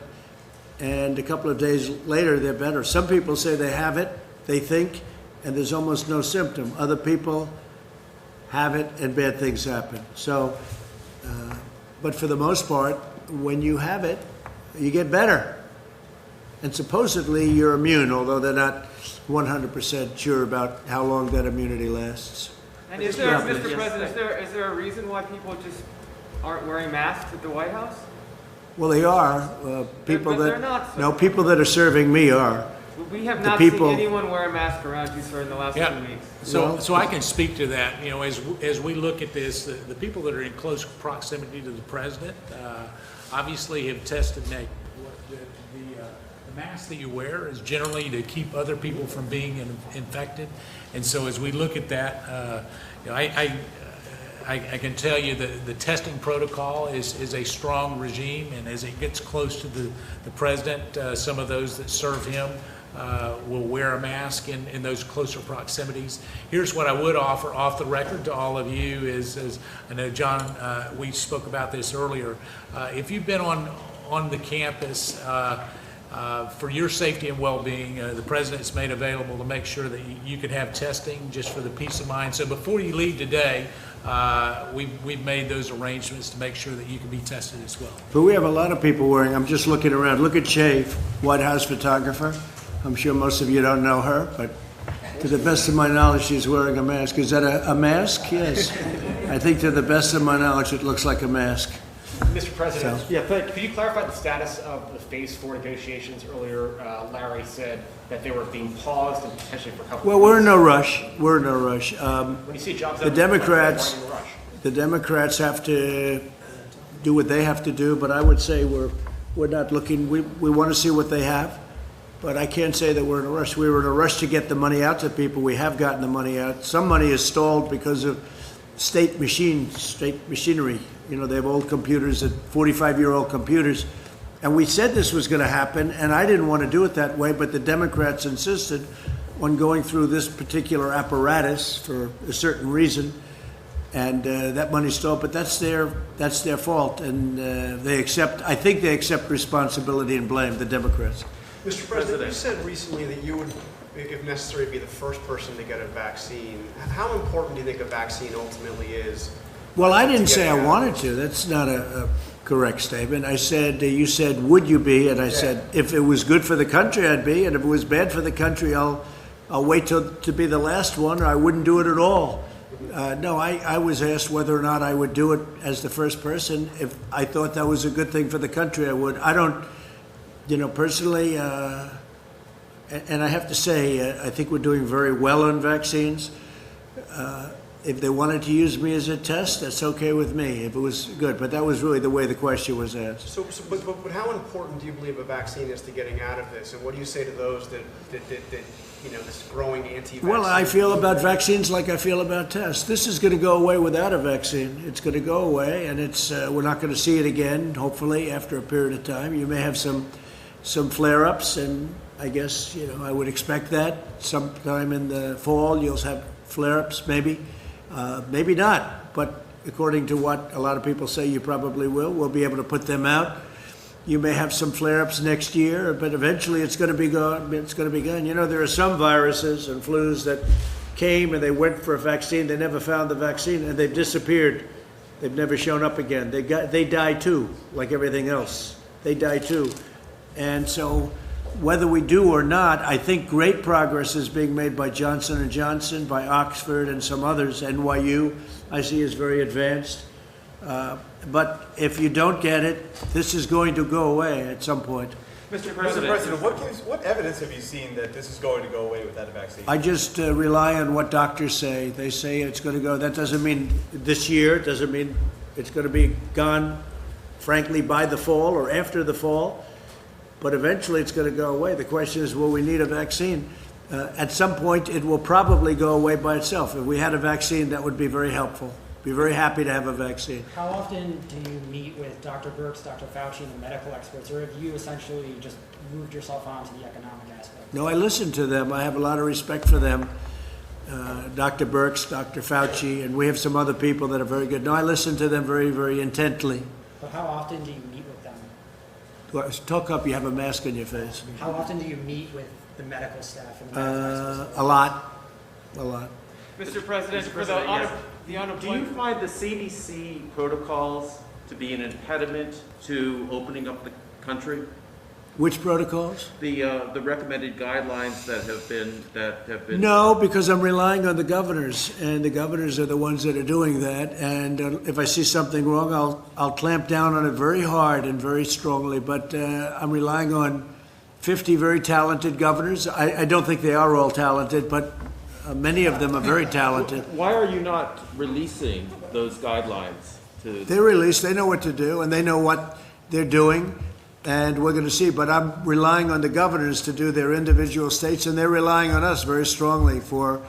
and a couple of days later they're better. Some people say they have it, they think, and there's almost no symptom. Other people have it and bad things happen. So, but for the most part, when you have it, you get better. And supposedly you're immune, although they're not 100% sure about how long that immunity lasts. And is there, Mr. President, is there a reason why people just aren't wearing masks at the White House? Well, they are. People But they're that not, so- no, people that are serving me are. We have The not people- seen anyone wear a mask around you, sir, in the last 2 weeks. So I can speak to that. You know, as we look at this, the people that are in close proximity to the President obviously have tested negative. The mask that you wear is generally to keep other people from being infected. And so as we look at that, you know, I can tell you that the testing protocol is a strong regime, and as it gets close to the President, some of those that serve him will wear a mask in those closer proximities. Here's what I would offer off the record to all of you is I know, John, we spoke about this earlier. If you've been on the campus, for your safety and well-being, the President's made available to make sure that you can have testing just for the peace of mind. So before you leave today, we've made those arrangements to make sure that you can be tested as well. But we have a lot of people wearing, I'm just looking around. Look at Shay, White House photographer. I'm sure most of you don't know her, but to the best of my knowledge, she's wearing a mask. Is that a mask? Yes. I think to the best of my knowledge, it looks like a mask. Mr. President, So- could you clarify the status of the Phase 4 negotiations? Earlier, Larry said that they were being paused and potentially for a couple Well, of we're in weeks. no rush. We're in no rush. When you see jobs The out there, Democrats, why are you in a rush? the Democrats have to do what they have to do, but I would say we're not looking, we want to see what they have, but I can't say that we're in a rush. We were in a rush to get the money out to people. We have gotten the money out. Some money is stalled because of state machinery. You know, they have old computers, 45-year-old computers. And we said this was going to happen, and I didn't want to do it that way, but the Democrats insisted on going through this particular apparatus for a certain reason, and that money stalled. But that's their fault, and I think they accept responsibility and blame, the Democrats. Mr. President, you said recently that you would, if necessary, be the first person to get a vaccine. How important do you think a vaccine ultimately is? Well, I didn't say I wanted to. That's not a correct statement. I said, you said, would you be? And I said, if it was good for the country, I'd be. And if it was bad for the country, I'll wait to be the last one, or I wouldn't do it at all. No, I was asked whether or not I would do it as the first person. If I thought that was a good thing for the country, I would. I don't, personally, and I have to say, I think we're doing very well on vaccines. If they wanted to use me as a test, that's okay with me, if it was good. But that was really the way the question was asked. But how important do you believe a vaccine is to getting out of this? And what do you say to those that this growing anti-vaccine? Well, I feel about vaccines like I feel about tests. This is going to go away without a vaccine. It's going to go away, and we're not going to see it again, hopefully, after a period of time. You may have some flare-ups, and I guess, I would expect that. Sometime in the fall, you'll have flare-ups, maybe. Maybe not, but according to what a lot of people say, you probably will. We'll be able to put them out. You may have some flare-ups next year, but eventually it's going to be gone. It's going to be gone. There are some viruses and flus that came and they went for a vaccine, they never found the vaccine, and they've disappeared. They've never shown up again. They die too, like everything else. They die too. And so whether we do or not, I think great progress is being made by Johnson & Johnson, by Oxford and some others. NYU, I see, is very advanced. But if you don't get it, this is going to go away at some point. Mr. President, what evidence have you seen that this is going to go away without a vaccine? I just rely on what doctors say. They say it's going to go. That doesn't mean this year. It doesn't mean it's going to be gone, frankly, by the fall or after the fall. But eventually it's going to go away. The question is, will we need a vaccine? At some point, it will probably go away by itself. If we had a vaccine, that would be very helpful. Be very happy to have a vaccine. How often do you meet with Dr. Birx, Dr. Fauci, and the medical experts, or have you essentially just moved yourself on to the economic aspect? No, I listen to them. I have a lot of respect for them. Dr. Birx, Dr. Fauci, and we have some other people that are very good. No, I listen to them very, very intently. But how often do you meet with them? Talk up, you have a mask on your face. How often do you meet with the medical staff and the medical experts? A lot. A lot. Mr. President, for the unemployment. Do you find the CDC protocols to be an impediment to opening up the country? Which protocols? The recommended guidelines that have been. No, because I'm relying on the governors, and the governors are the ones that are doing that. And if I see something wrong, I'll clamp down on it very hard and very strongly. But I'm relying on 50 very talented governors. I don't think they are all talented, but many of them are very talented. Why are you not releasing those guidelines to? They're released. They know what to do, and they know what they're doing. And we're going to see, but I'm relying on the governors to do their individual states, and they're relying on us very strongly for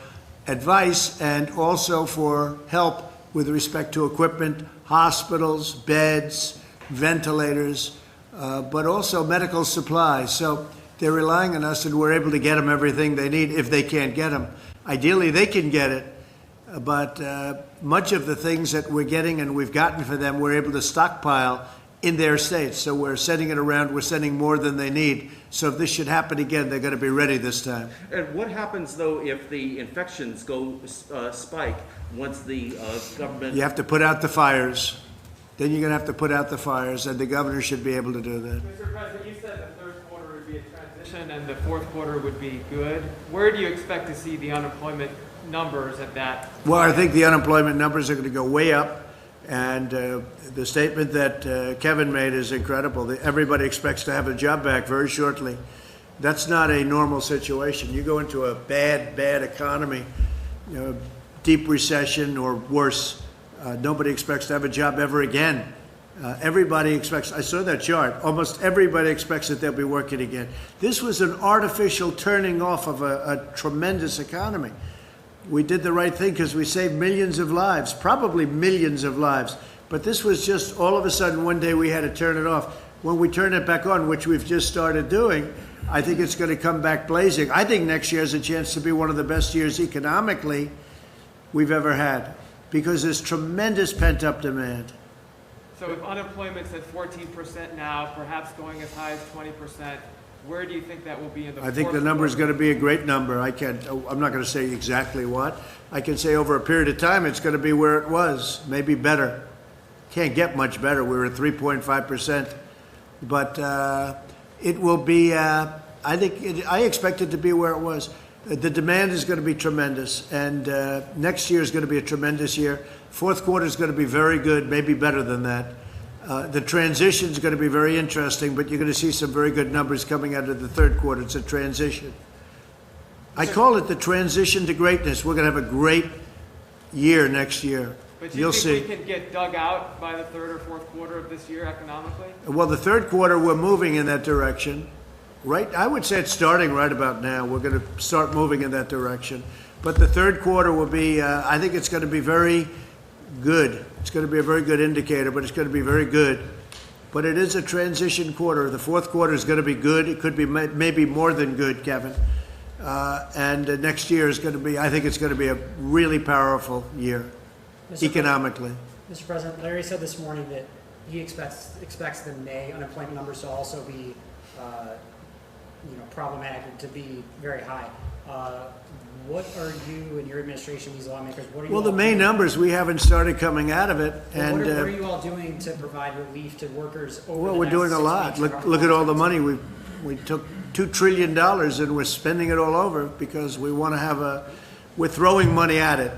advice and also for help with respect to equipment, hospitals, beds, ventilators, but also medical supplies. So they're relying on us, and we're able to get them everything they need if they can't get them. Ideally, they can get it, but much of the things that we're getting and we've gotten for them, we're able to stockpile in their states. So we're sending it around, we're sending more than they need. So if this should happen again, they're going to be ready this time. And what happens, though, if the infections go spike once the government... You have to put out the fires. Then you're going to have to put out the fires, and the governor should be able to do that. Mr. President, you said the third quarter would be a transition and the fourth quarter would be good. Where do you expect to see the unemployment numbers at that? Well, I think the unemployment numbers are going to go way up. And the statement that Kevin made is incredible. Everybody expects to have a job back very shortly. That's not a normal situation. You go into a bad economy, deep recession or worse, nobody expects to have a job ever again. Everybody expects, I saw that chart, almost everybody expects that they'll be working again. This was an artificial turning off of a tremendous economy. We did the right thing because we saved millions of lives, probably millions of lives. But this was just all of a sudden one day we had to turn it off. When we turn it back on, which we've just started doing, I think it's going to come back blazing. I think next year has a chance to be one of the best years economically we've ever had because there's tremendous pent-up demand. So if unemployment's at 14% now, perhaps going as high as 20%, where do you think that will be in the I think the number is going to be a great number. I'm not going to say exactly what. I can say over a period of time it's going to be where it was, maybe better. Can't get much better. We were at 3.5%. But it will be, I expect it to be where it was. The demand is going to be tremendous. And next year is going to be a tremendous year. Fourth quarter is going to be very good, maybe better than that. The transition is going to be very interesting, but you're going to see some very good numbers coming out of the third quarter. It's a transition. I call it the transition to greatness. We're going to have a great year next year. But You'll see. We can get dug out by the third or fourth quarter of this year economically? Well, the third quarter, we're moving in that direction. Right? I would say it's starting right about now. We're going to start moving in that direction. But the third quarter will be, I think it's going to be very good. It's going to be a very good indicator, but it's going to be very good. But it is a transition quarter. The fourth quarter is going to be good. It could be maybe more than good, Kevin. And next year is going to be, I think it's going to be a really powerful year, economically. Mr. President, Larry said this morning that he expects the May unemployment numbers to also be problematic and to be very high. what are you and your administration, these lawmakers, what are you Well, all the main doing? numbers, we haven't started coming out of it, Well, and, what are you all doing to provide relief to workers over well, the we're next doing a 6 lot. weeks? Look at all the money. We took $2 trillion and we're spending it all over because we want to have we're throwing money at it.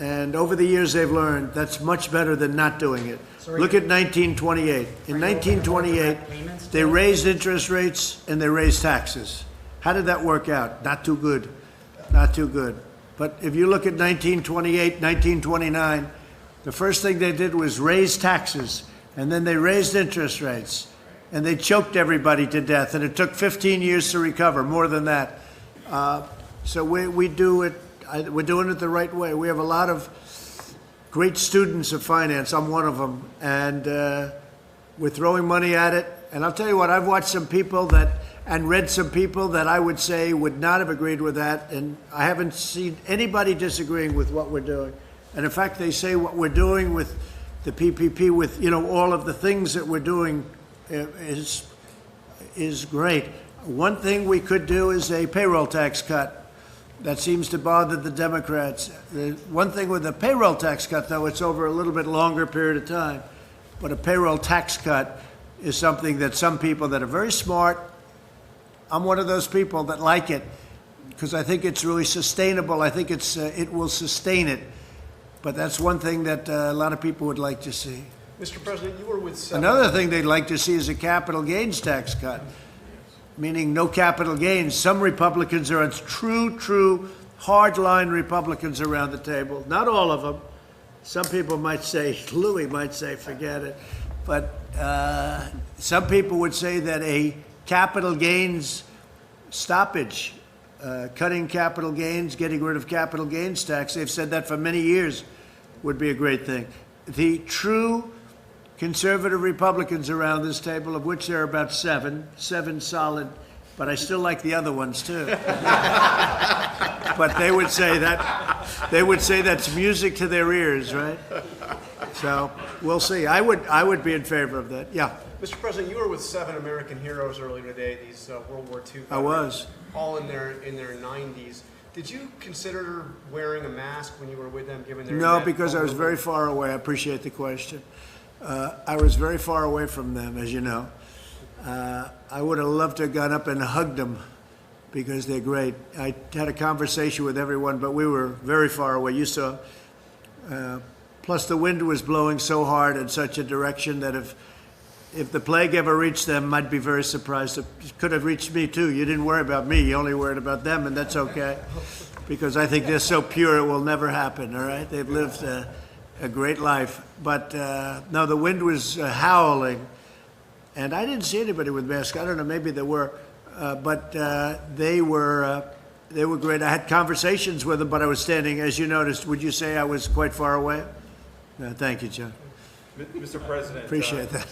And over the years, they've learned that's much better than not doing it. Look at 1928. In 1928, they raised interest rates and they raised taxes. How did that work out? Not too good. Not too good. But if you look at 1928, 1929, the first thing they did was raise taxes, and then they raised interest rates, and they choked everybody to death, and it took 15 years to recover, more than that. So we do it, we're doing it the right way. We have a lot of great students of finance. I'm one of them, and we're throwing money at it. And I'll tell you what, I've watched some people and read some people that I would say would not have agreed with that, and I haven't seen anybody disagreeing with what we're doing. And in fact, they say what we're doing with the PPP, with, you know, all of the things that we're doing is great. One thing we could do is a payroll tax cut. That seems to bother the Democrats. One thing with a payroll tax cut, though, it's over a little bit longer period of time. But a payroll tax cut is something that some people that are very smart, I'm one of those people that like it because I think it's really sustainable. I think it will sustain it. But that's one thing that a lot of people would like to see. Mr. President, you were with seven. Another thing they'd like to see is a capital gains tax cut, meaning no capital gains. Some Republicans are true hardline Republicans around the table. Not all of them. Some people might say, Louis might say, forget it. But some people would say that a capital gains stoppage, cutting capital gains, getting rid of capital gains tax, they've said that for many years, would be a great thing. The true conservative Republicans around this table, of which there are about seven solid, but I still like the other ones too. But they would say that's music to their ears, right? So we'll see. I would be in favor of that. Yeah. Mr. President, you were with 7 American heroes earlier today, these World War II veterans. I was. All in their 90s. Did you consider wearing a mask when you were with them, given their... No, because I was very far away. I appreciate the question. I was very far away from them, as you know. I would have loved to have gone up and hugged them because they're great. I had a conversation with everyone, but we were very far away. You saw. Plus, the wind was blowing so hard in such a direction that if the plague ever reached them, I'd be very surprised. It could have reached me, too. You didn't worry about me. You only worried about them, and that's okay, because I think they're so pure it will never happen, all right? They've lived a great life. But, no, the wind was howling, and I didn't see anybody with masks. I don't know, maybe there were, but they were great. I had conversations with them, but I was standing, as you noticed. Would you say I was quite far away? Thank you, John. Mr. President. Appreciate that.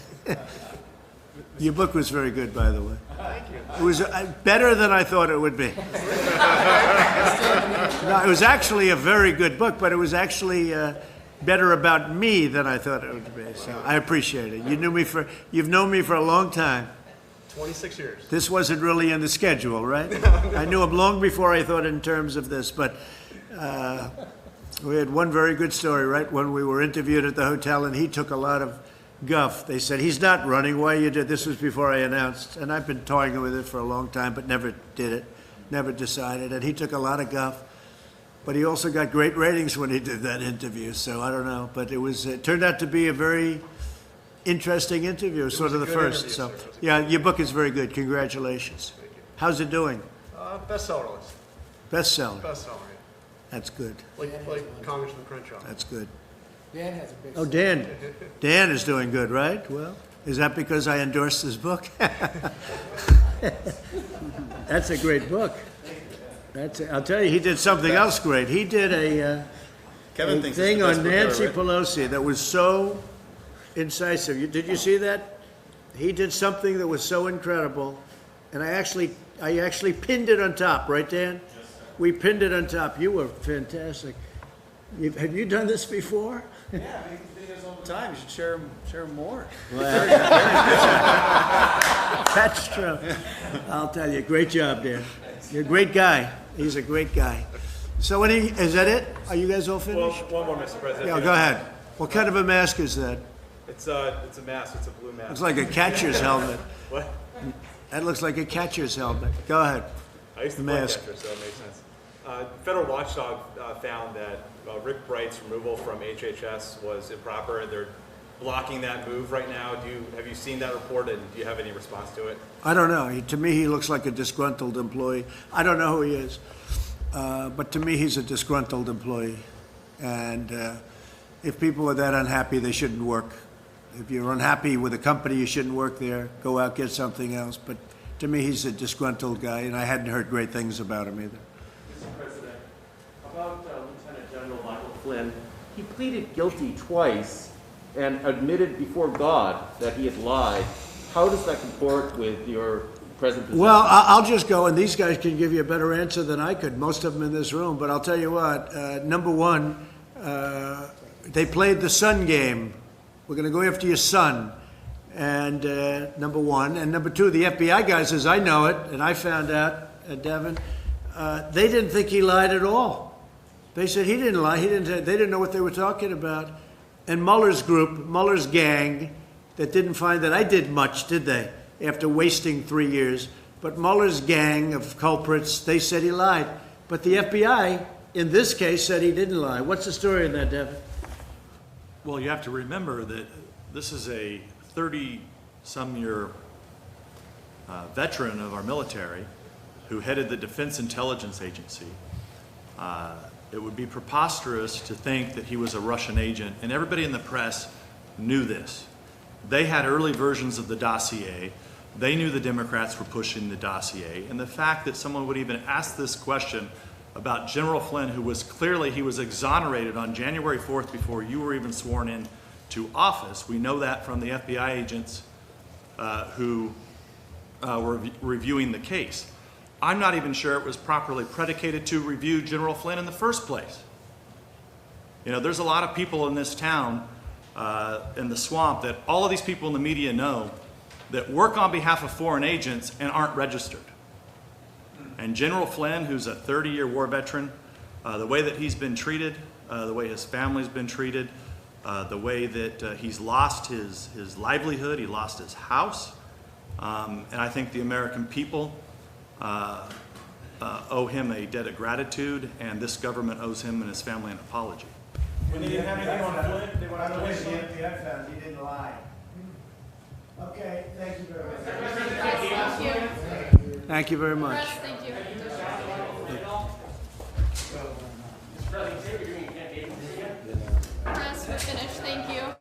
Your book was very good, by the way. Thank you. It was better than I thought it would be. No, it was actually a very good book, but it was actually better about me than I thought it would be. So I appreciate it. You've known me for a long time. 26 years. This wasn't really in the schedule, right? I knew him long before I thought in terms of this, but we had one very good story, right? When we were interviewed at the hotel, and he took a lot of guff. They said, he's not running. Why you did? This was before I announced, and I've been toying with it for a long time, but never did it, never decided. And he took a lot of guff, but he also got great ratings when he did that interview. So I don't know, but it turned out to be a very interesting interview, sort of the first. So yeah, your book is very good. Congratulations. How's it doing? Bestseller list. Bestseller. Bestseller, yeah. That's good. Like Congressman Crenshaw. That's good. Dan has a big... Oh, Dan. Dan is doing good, right? Well, is that because I endorsed his book? That's a great book. I'll tell you, he did something else great. He did a thing on Nancy Pelosi that was so incisive. Did you see that? He did something that was so incredible, and I actually pinned it on top, right, Dan? We pinned it on top. You were fantastic. Have you done this before? Yeah, I make videos all the time. You should share them more. Well, that's true. I'll tell you. Great job, Dan. You're a great guy. He's a great guy. So is that it? Are you guys all finished? Well, one more, Mr. President. Yeah, go ahead. What kind of a mask is that? It's a mask. It's a blue mask. Looks like a catcher's helmet. What? That looks like a catcher's helmet. Go ahead. I used to play catcher, so it makes sense. Federal watchdog found that Rick Bright's removal from HHS was improper. They're blocking that move right now. Have you seen that report, and do you have any response to it? I don't know. To me, he looks like a disgruntled employee. I don't know who he is, but to me, he's a disgruntled employee. And if people are that unhappy, they shouldn't work. If you're unhappy with a company, you shouldn't work there. Go out, get something else. But to me, he's a disgruntled guy, and I hadn't heard great things about him either. Mr. President, about Lieutenant General Michael Flynn, he pleaded guilty twice and admitted before God that he had lied. How does that comport with your present position? Well, I'll just go, and these guys can give you a better answer than I could, most of them in this room. But I'll tell you what, number one, they played the son game. We're going to go after your son. And number one. And number two, the FBI guys, as I know it, and I found out, Devin, they didn't think he lied at all. They said he didn't lie. They didn't know what they were talking about. And Mueller's group, Mueller's gang, that didn't find that I did much, did they, after wasting 3 years? But Mueller's gang of culprits, they said he lied. But the FBI, in this case, said he didn't lie. What's the story on that, Devin? Well, you have to remember that this is a 30-some-year veteran of our military who headed the Defense Intelligence Agency. It would be preposterous to think that he was a Russian agent, and everybody in the press knew this. They had early versions of the dossier. They knew the Democrats were pushing the dossier, and the fact that someone would even ask this question about General Flynn, who was clearly, he was exonerated on January 4th before you were even sworn in to office. We know that from the FBI agents who were reviewing the case. I'm not even sure it was properly predicated to review General Flynn in the first place. You know, there's a lot of people in this town, in the swamp, that all of these people in the media know that work on behalf of foreign agents and aren't registered. And General Flynn, who's a 30-year war veteran, the way that he's been treated, the way his family's been treated, the way that he's lost his livelihood, he lost his house, and I think the American people owe him a debt of gratitude, and this government owes him and his family an apology. When they didn't have anything on Flynn, they By the way, the FBI found he didn't lie. Okay, thank you very much. Thank you very much. Thank you. Press, we're finished. Thank you.